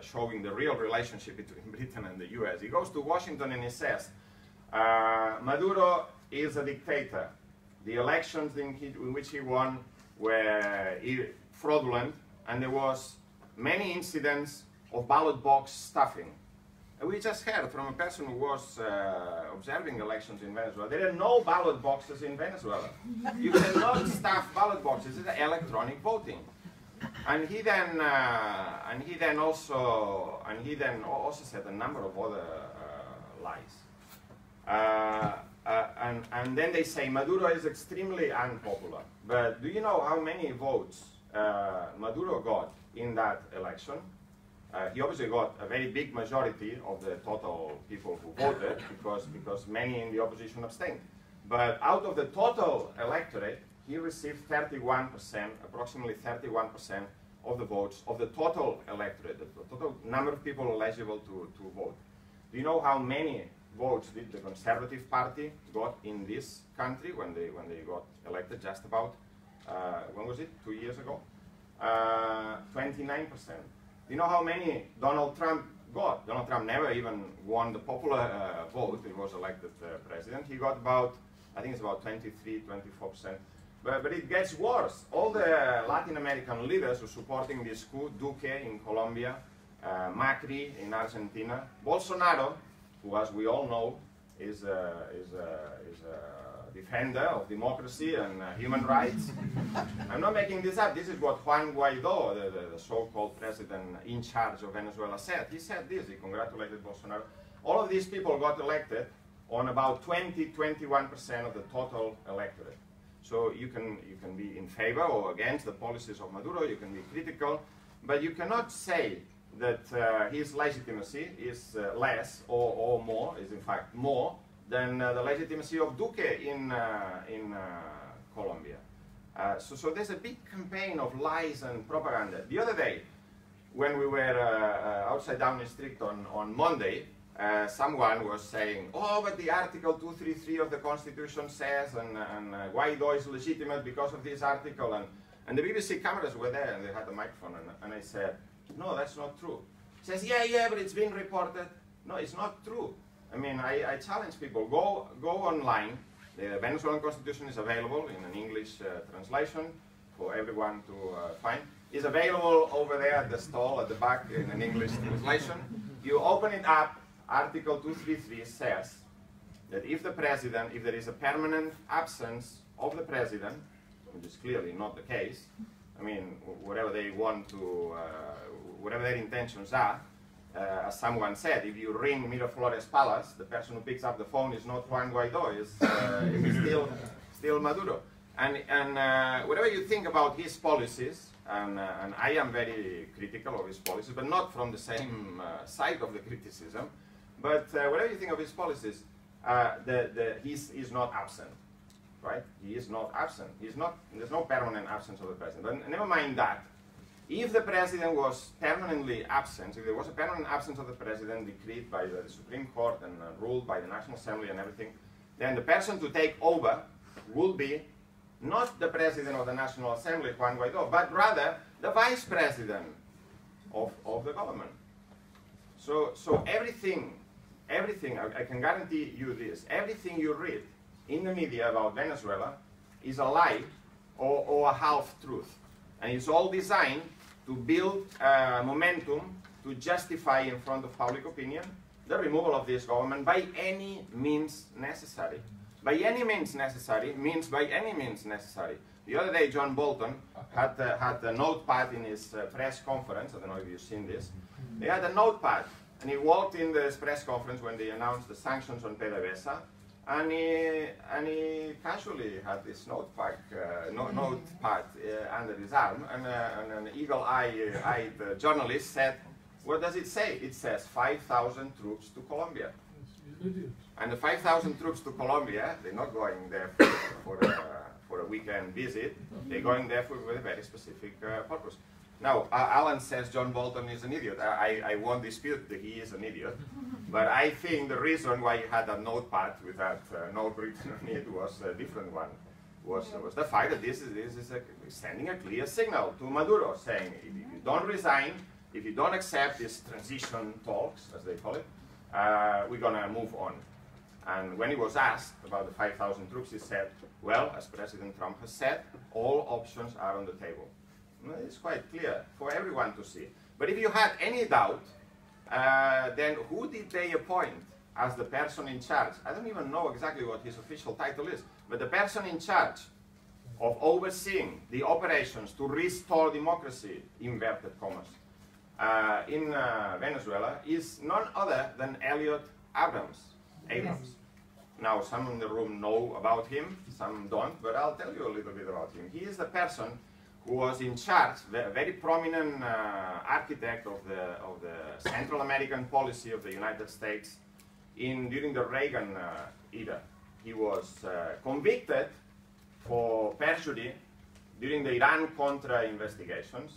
showing the real relationship between Britain and the US. He goes to Washington and he says, Maduro is a dictator. The elections in which he won were fraudulent, and there was many incidents of ballot box stuffing. And we just heard from a person who was observing elections in Venezuela. There are no ballot boxes in Venezuela. You cannot stuff ballot boxes. It's electronic voting. And he then also said a number of other lies. And then they say Maduro is extremely unpopular. But do you know how many votes Maduro got in that election? He obviously got a very big majority of the total people who voted because many in the opposition abstained. But out of the total electorate, he received 31%, approximately 31% of the votes of the total electorate, the total number of people eligible to vote. Do you know how many votes did the Conservative Party got in this country when they got elected? Just about, when was it? 2 years ago? 29%. Do you know how many Donald Trump got? Donald Trump never even won the popular vote. He was elected president. He got about, I think it's about 23, 24%. But it gets worse. All the Latin American leaders who are supporting this coup, Duque in Colombia, Macri in Argentina, Bolsonaro, who, as we all know, is a defender of democracy and human rights. I'm not making this up. This is what Juan Guaido, the so-called president in charge of Venezuela, said. He said this. He congratulated Bolsonaro. All of these people got elected on about 20-21% of the total electorate. So you can be in favor or against the policies of Maduro. You can be critical, but you cannot say that his legitimacy is less or more, is in fact more, than the legitimacy of Duque in Colombia. So there's a big campaign of lies and propaganda. The other day, when we were outside Downing Street on Monday, someone was saying, oh, but the Article 233 of the Constitution says, and Guaido is legitimate because of this article, and the BBC cameras were there, and they had the microphone, and I said, no, that's not true. He says, yeah, but it's been reported. No, it's not true. I mean, I challenge people, go online. The Venezuelan Constitution is available in an English translation for everyone to find. It's available over there at the stall at the back in an English translation. You open it up, Article 233 says that if there is a permanent absence of the president, which is clearly not the case, I mean, whatever they want to, whatever their intentions are, as someone said, if you ring Miraflores Palace, the person who picks up the phone is not Juan Guaido, is still Maduro. And whatever you think about his policies, and I am very critical of his policies, but not from the same side of the criticism, but whatever you think of his policies, he's not absent, right? He is not absent. There's no permanent absence of the president. But never mind that. If the president was permanently absent, if there was a permanent absence of the president decreed by the Supreme Court and ruled by the National Assembly and everything, then the person to take over would be not the president of the National Assembly, Juan Guaido, but rather the vice president of the government. So everything, I can guarantee you this, everything you read in the media about Venezuela is a lie or a half-truth. And it's all designed to build momentum to justify in front of public opinion the removal of this government by any means necessary. By any means necessary means by any means necessary. The other day, John Bolton had a notepad in his press conference. I don't know if you've seen this. He had a notepad, and he walked in this press conference when they announced the sanctions on PDVSA, and he casually had this notepad under his arm, and an eagle-eyed journalist said, "What does it say?" It says 5,000 troops to Colombia. And the 5,000 troops to Colombia, they're not going there for a weekend visit. They're going there with a very specific purpose. Now, Alan says John Bolton is an idiot. I won't dispute that he is an idiot. But I think the reason why he had a notepad with that note written on it was a different one. Was the fact that this is sending a clear signal to Maduro, saying if you don't resign, if you don't accept these transition talks, as they call it, we're going to move on. And when he was asked about the 5,000 troops, he said, well, as President Trump has said, all options are on the table. It's quite clear for everyone to see. But if you had any doubt, then who did they appoint as the person in charge? I don't even know exactly what his official title is, but the person in charge of overseeing the operations to restore democracy, inverted commas, in Venezuela is none other than Elliot Abrams. Yes. Now, some in the room know about him, some don't, but I'll tell you a little bit about him. He is the person who was in charge, a very prominent architect of the Central American policy of the United States during the Reagan era. He was convicted for perjury during the Iran-Contra investigations.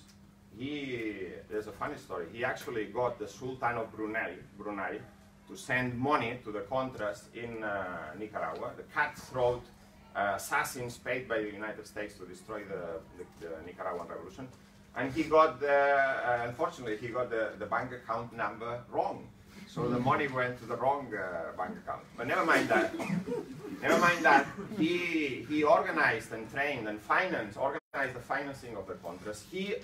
There's a funny story. He actually got the Sultan of Brunei to send money to the Contras in Nicaragua, the cutthroat assassins paid by the United States to destroy the Nicaraguan revolution. And he got, unfortunately, he got the bank account number wrong. So the money went to the wrong bank account. But never mind that. Never mind that. He organized and trained and organized the financing of the Contras. He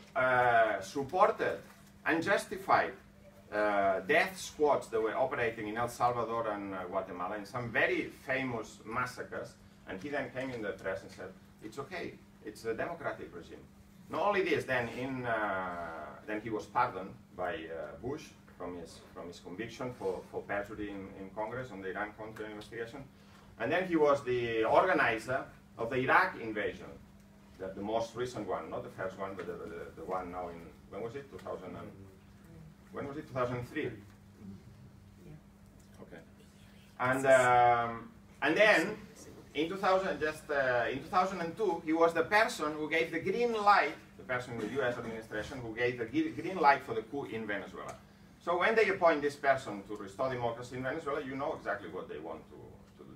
supported and justified death squads that were operating in El Salvador and Guatemala in some very famous massacres. And he then came in the press and said, it's okay, it's a democratic regime. Not only this, then he was pardoned by Bush from his conviction for perjury in Congress on the Iran-Contra investigation. And then he was the organizer of the Iraq invasion, the most recent one, not the first one, but the one now in, when was it, 2003? Okay. And then, in 2002, he was the person who gave the green light, the person in the US administration who gave the green light for the coup in Venezuela. So when they appoint this person to restore democracy in Venezuela, you know exactly what they want to do.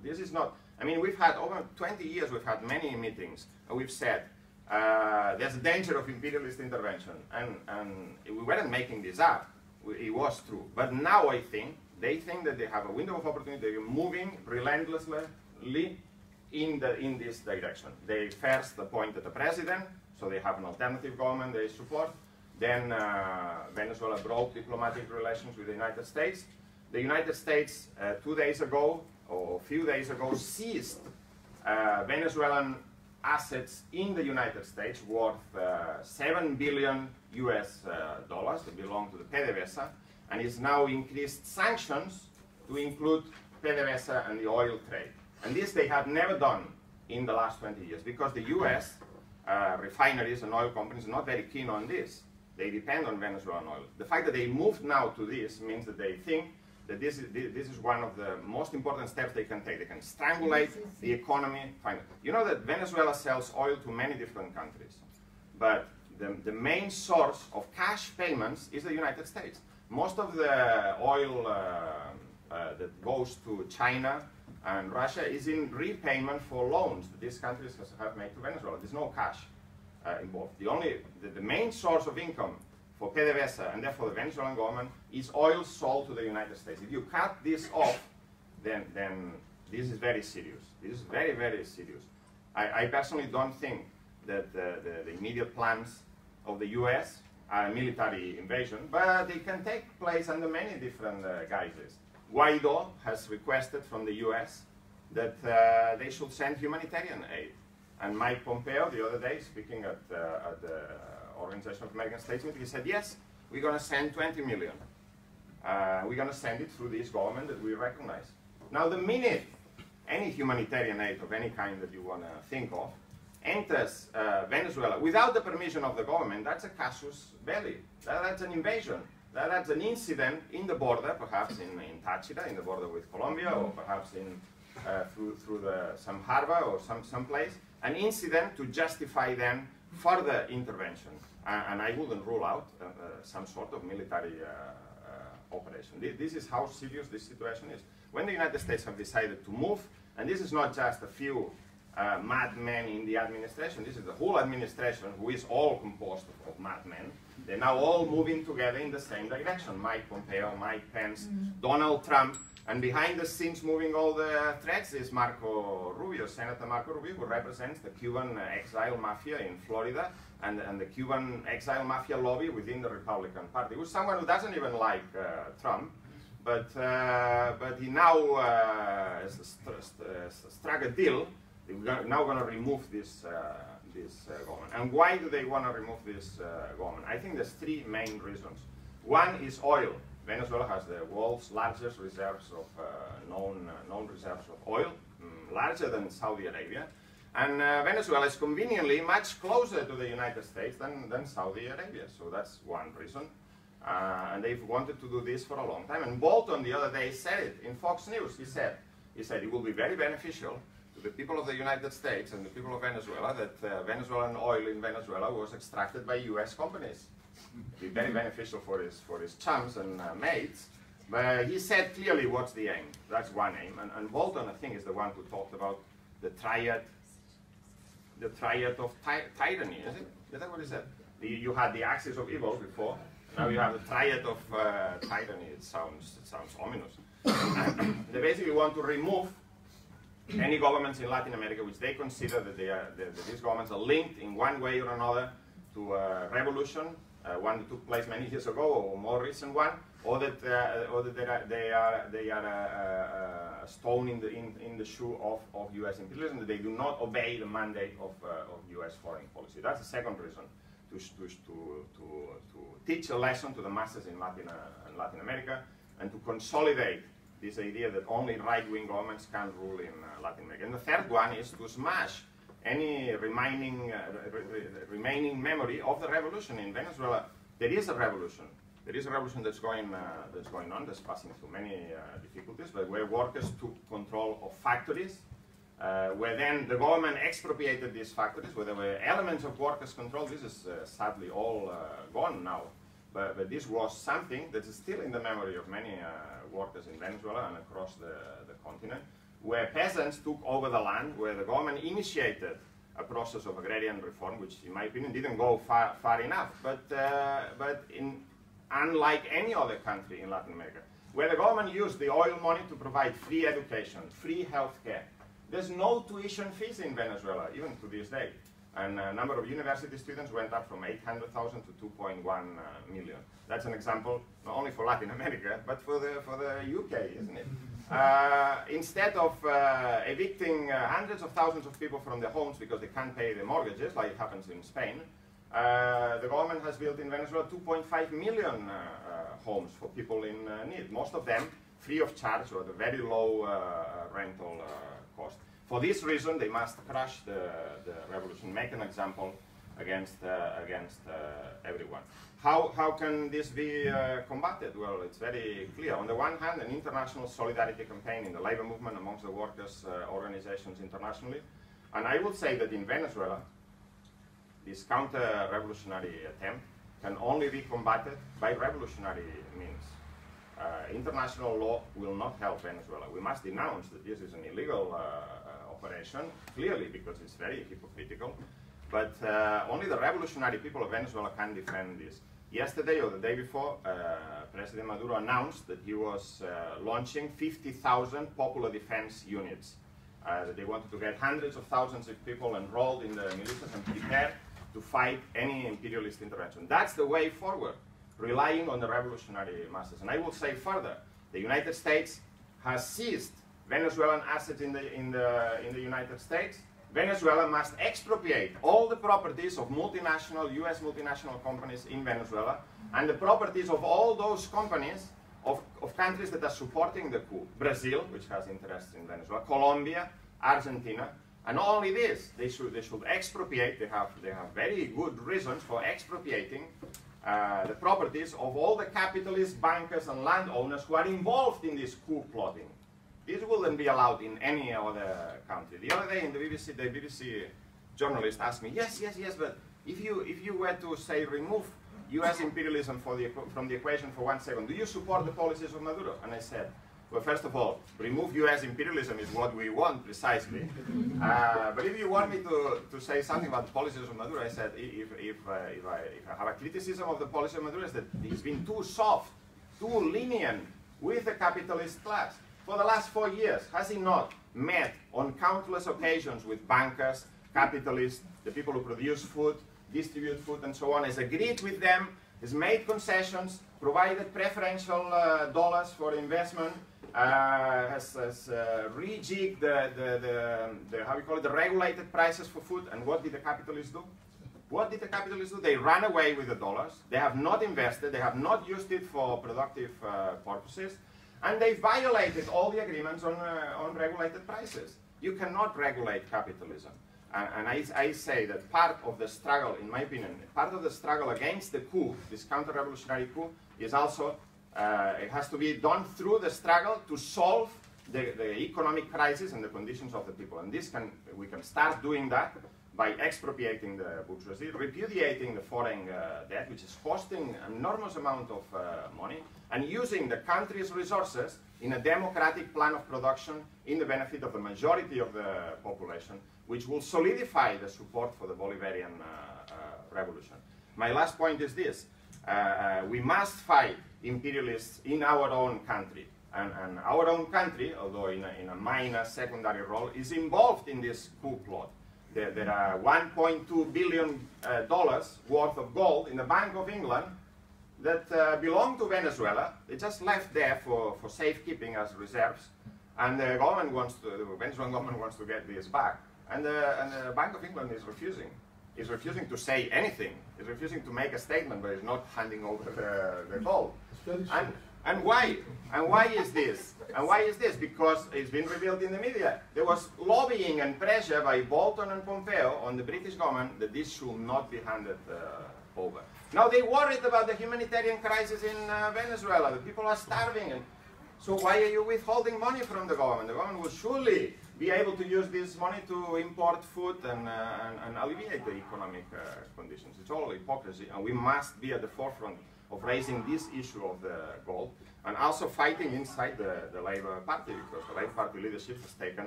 This is not, I mean, we've had over 20 years, we've had many meetings, and we've said, there's a danger of imperialist intervention. And we weren't making this up. It was true. But now I think, they think that they have a window of opportunity, they're moving relentlessly in this direction. They first appointed a president, so they have an alternative government they support. Then Venezuela broke diplomatic relations with the United States. The United States, 2 days ago, or a few days ago, seized Venezuelan assets in the United States worth $7 billion US dollars that belong to the PDVSA, and it's now increased sanctions to include PDVSA and the oil trade. And this they have never done in the last 20 years because the US refineries and oil companies are not very keen on this. They depend on Venezuelan oil. The fact that they moved now to this means that they think that this is one of the most important steps they can take. They can strangulate the economy. You know that Venezuela sells oil to many different countries, but the main source of cash payments is the United States. Most of the oil that goes to China and Russia is in repayment for loans that these countries have made to Venezuela. There's no cash involved. The main source of income for PDVSA and therefore the Venezuelan government is oil sold to the United States. If you cut this off, then this is very serious. This is very, very serious. I personally don't think that the immediate plans of the US are a military invasion, but they can take place under many different guises. Guaido has requested from the US that they should send humanitarian aid. And Mike Pompeo, the other day, speaking at the Organization of American States meeting, he said, yes, we're going to send 20 million. We're going to send it through this government that we recognize. Now, the minute any humanitarian aid of any kind that you want to think of enters Venezuela without the permission of the government, that's a casus belli. That's an invasion. That's an incident in the border, perhaps in Táchira, in the border with Colombia, or perhaps through some harbor or some place. An incident to justify then further intervention. And I wouldn't rule out some sort of military operation. This is how serious this situation is. When the United States have decided to move, and this is not just a few madmen in the administration. This is the whole administration, who is all composed of madmen. They're now all moving together in the same direction. Mike Pompeo, Mike Pence, Donald Trump, and behind the scenes moving all the threads is Marco Rubio, Senator Marco Rubio, who represents the Cuban exile mafia in Florida and the Cuban exile mafia lobby within the Republican Party, who's someone who doesn't even like Trump, but he now struck a deal. They're now going to remove this government. And why do they want to remove this government? I think there's three main reasons. One is oil. Venezuela has the world's largest reserves of known reserves of oil, larger than Saudi Arabia. And Venezuela is conveniently much closer to the United States than Saudi Arabia. So that's one reason. And they've wanted to do this for a long time. And Bolton the other day said it in Fox News. He said it will be very beneficial to the people of the United States and the people of Venezuela that Venezuelan oil in Venezuela was extracted by US companies. It'd be very beneficial for his chums and mates. But he said clearly what's the aim. That's one aim. And Bolton, I think, is the one who talked about the triad of tyranny, is it? Is that what he said? You had the axis of evil before. Now you have the triad of tyranny. It sounds ominous. They basically want to remove any governments in Latin America which they consider that these governments are linked in one way or another to a revolution, one that took place many years ago, or a more recent one, or that they are a stone in the shoe of U.S. imperialism, that they do not obey the mandate of U.S. foreign policy. That's the second reason, to teach a lesson to the masses in Latin America, and to consolidate this idea that only right-wing governments can rule in Latin America. And the third one is to smash any remaining memory of the revolution in Venezuela. There is a revolution. There is a revolution that's going on, that's passing through many difficulties, but where workers took control of factories, where then the government expropriated these factories, where there were elements of workers' control. This is sadly all gone now. But this was something that is still in the memory of many workers in Venezuela and across the continent, where peasants took over the land, where the government initiated a process of agrarian reform, which, in my opinion, didn't go far enough. But unlike any other country in Latin America, where the government used the oil money to provide free education, free health care. There's no tuition fees in Venezuela, even to this day. And a number of university students went up from 800,000 to 2.1 million. That's an example not only for Latin America, but for the UK, isn't it? Instead of evicting hundreds of thousands of people from their homes because they can't pay their mortgages, like it happens in Spain, the government has built in Venezuela 2.5 million homes for people in need, most of them free of charge or at a very low rental cost. For this reason, they must crush the revolution, make an example against everyone. How can this be combated? Well, it's very clear. On the one hand, an international solidarity campaign in the labor movement amongst the workers' organizations internationally. And I would say that in Venezuela, this counter-revolutionary attempt can only be combated by revolutionary means. International law will not help Venezuela. We must denounce that this is an illegal operation, clearly, because it's very hypocritical. But only the revolutionary people of Venezuela can defend this. Yesterday or the day before, President Maduro announced that he was launching 50,000 popular defense units. That they wanted to get hundreds of thousands of people enrolled in the militias and prepared to fight any imperialist intervention. That's the way forward, relying on the revolutionary masses. And I will say further, the United States has seized Venezuelan assets in the United States. Venezuela must expropriate all the properties of multinational, US multinational companies in Venezuela, and the properties of all those companies of countries that are supporting the coup. Brazil, which has interests in Venezuela, Colombia, Argentina, and not only this, they should expropriate. They have very good reasons for expropriating the properties of all the capitalists, bankers, and landowners who are involved in this coup plotting. This wouldn't be allowed in any other country. The other day in the BBC journalist asked me, yes, but if you were to say remove U.S. imperialism from the equation for 1 second, do you support the policies of Maduro? And I said, Well, first of all, remove US imperialism is what we want, precisely. But if you want me to say something about the policies of Maduro, I said if I have a criticism of the policy of Maduro is that he's been too soft, too lenient with the capitalist class. For the last 4 years, has he not met on countless occasions with bankers, capitalists, the people who produce food, distribute food, and so on, has agreed with them, has made concessions, provided preferential dollars for investment, has rejigged the regulated prices for food, and what did the capitalists do? What did the capitalists do? They ran away with the dollars, they have not invested, they have not used it for productive purposes, and they violated all the agreements on regulated prices. You cannot regulate capitalism. And I say that part of the struggle, in my opinion, part of the struggle against the coup, this counter-revolutionary coup, is also, it has to be done through the struggle to solve the economic crisis and the conditions of the people. And we can start doing that by expropriating the bourgeoisie, repudiating the foreign debt, which is costing an enormous amount of money, and using the country's resources in a democratic plan of production in the benefit of the majority of the population, which will solidify the support for the Bolivarian revolution. My last point is this. We must fight imperialists in our own country. And our own country, although in a minor secondary role, is involved in this coup plot. There are $1.2 billion worth of gold in the Bank of England that belong to Venezuela. They just left there for safekeeping as reserves. And the Venezuelan government wants to get this back. And the Bank of England is refusing. It's refusing to say anything. It's refusing to make a statement, but it's not handing over the gold. And why? And why is this? And why is this? Because it's been revealed in the media. There was lobbying and pressure by Bolton and Pompeo on the British government that this should not be handed over. Now they're worried about the humanitarian crisis in Venezuela. The people are starving. And so why are you withholding money from the government? The government will surely be able to use this money to import food and alleviate the economic conditions. It's all hypocrisy, and we must be at the forefront of raising this issue of the gold, and also fighting inside the Labour Party, because the Labour Party leadership has taken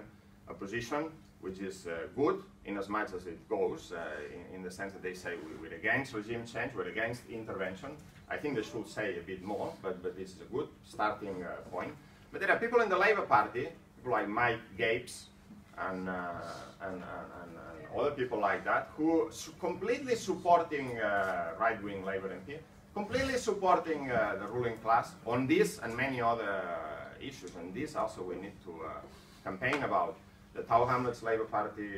a position which is good in as much as it goes, in the sense that they say we're against regime change, we're against intervention. I think they should say a bit more, but this is a good starting point. But there are people in the Labour Party, people like Mike Gapes and other people like that, who completely supporting right-wing Labour MP, completely supporting the ruling class on this and many other issues. And this also we need to campaign about. The Tower Hamlets Labour Party,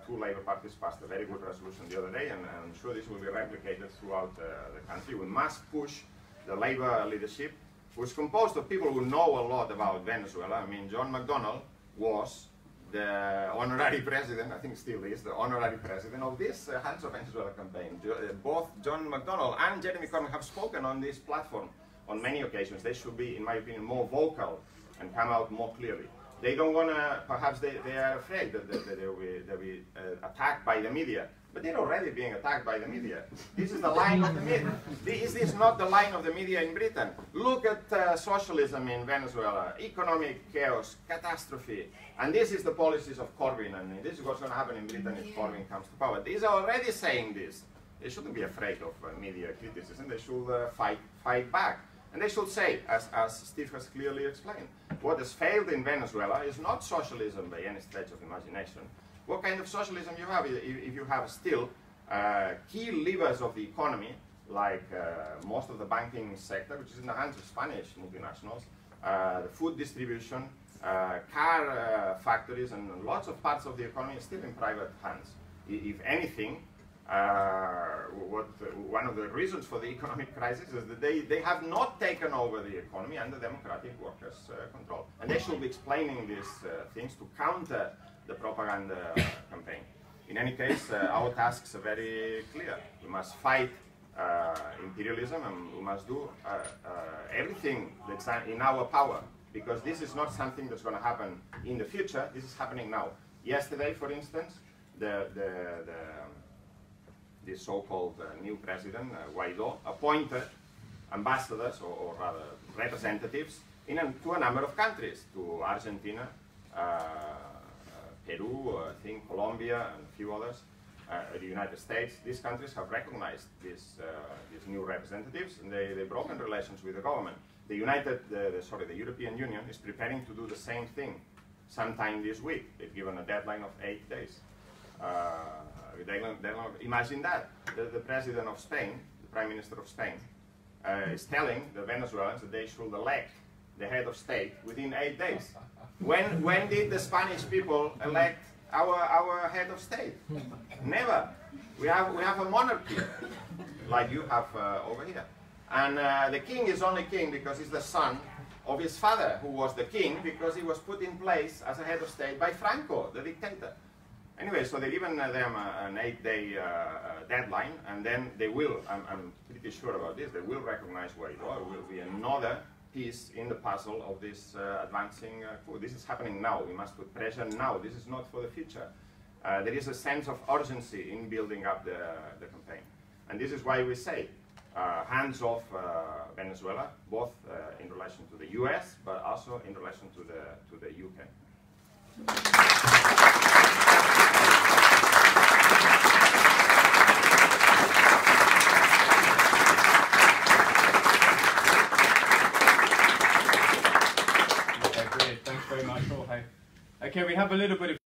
two Labour parties passed a very good resolution the other day, and I'm sure this will be replicated throughout the country. We must push the Labour leadership, who's composed of people who know a lot about Venezuela. I mean, John McDonnell was the honorary president, I think still is, the honorary president of this Hands of Venezuela campaign. Both John McDonnell and Jeremy Corbyn have spoken on this platform on many occasions. They should be, in my opinion, more vocal and come out more clearly. They don't want to, perhaps they are afraid that they'll be attacked by the media. But they're already being attacked by the media. This is the line of the media. Is this not the line of the media in Britain? Look at socialism in Venezuela, economic chaos, catastrophe. And this is the policies of Corbyn, and this is what's going to happen in Britain if Corbyn comes to power. These are already saying this. They shouldn't be afraid of media criticism. They should fight back. And they should say, as Steve has clearly explained, what has failed in Venezuela is not socialism by any stretch of imagination. What kind of socialism you have if you have still key levers of the economy, like most of the banking sector, which is in the hands of Spanish multinationals, the food distribution, car factories, and lots of parts of the economy is still in private hands. If anything, one of the reasons for the economic crisis is that they have not taken over the economy under democratic workers' control. And they should be explaining these things to counter the propaganda campaign. In any case, our tasks are very clear. We must fight imperialism, and we must do everything that's in our power, because this is not something that's going to happen in the future. This is happening now. Yesterday, for instance, the so-called new president, Guaido, appointed ambassadors, or rather representatives, to a number of countries, to Argentina, Peru, I think Colombia, and a few others, the United States. These countries have recognized these new representatives, and they've broken relations with the government. The European Union is preparing to do the same thing sometime this week. They've given a deadline of 8 days. Imagine that. The president of Spain, the prime minister of Spain, is telling the Venezuelans that they should elect the head of state within 8 days. When did the Spanish people elect our head of state? Never. We have a monarchy, like you have over here. And the king is only king because he's the son of his father, who was the king because he was put in place as a head of state by Franco, the dictator. Anyway, so they've given them an 8-day deadline, and then they will, I'm pretty sure about this, they will recognize Guaidó. It will be another piece in the puzzle of this advancing coup. This is happening now. We must put pressure now. This is not for the future. There is a sense of urgency in building up the campaign. And this is why we say, hands off Venezuela, both in relation to the US, but also in relation to the UK. Okay, brilliant. Thanks very much, Jorge. Okay, we have a little bit of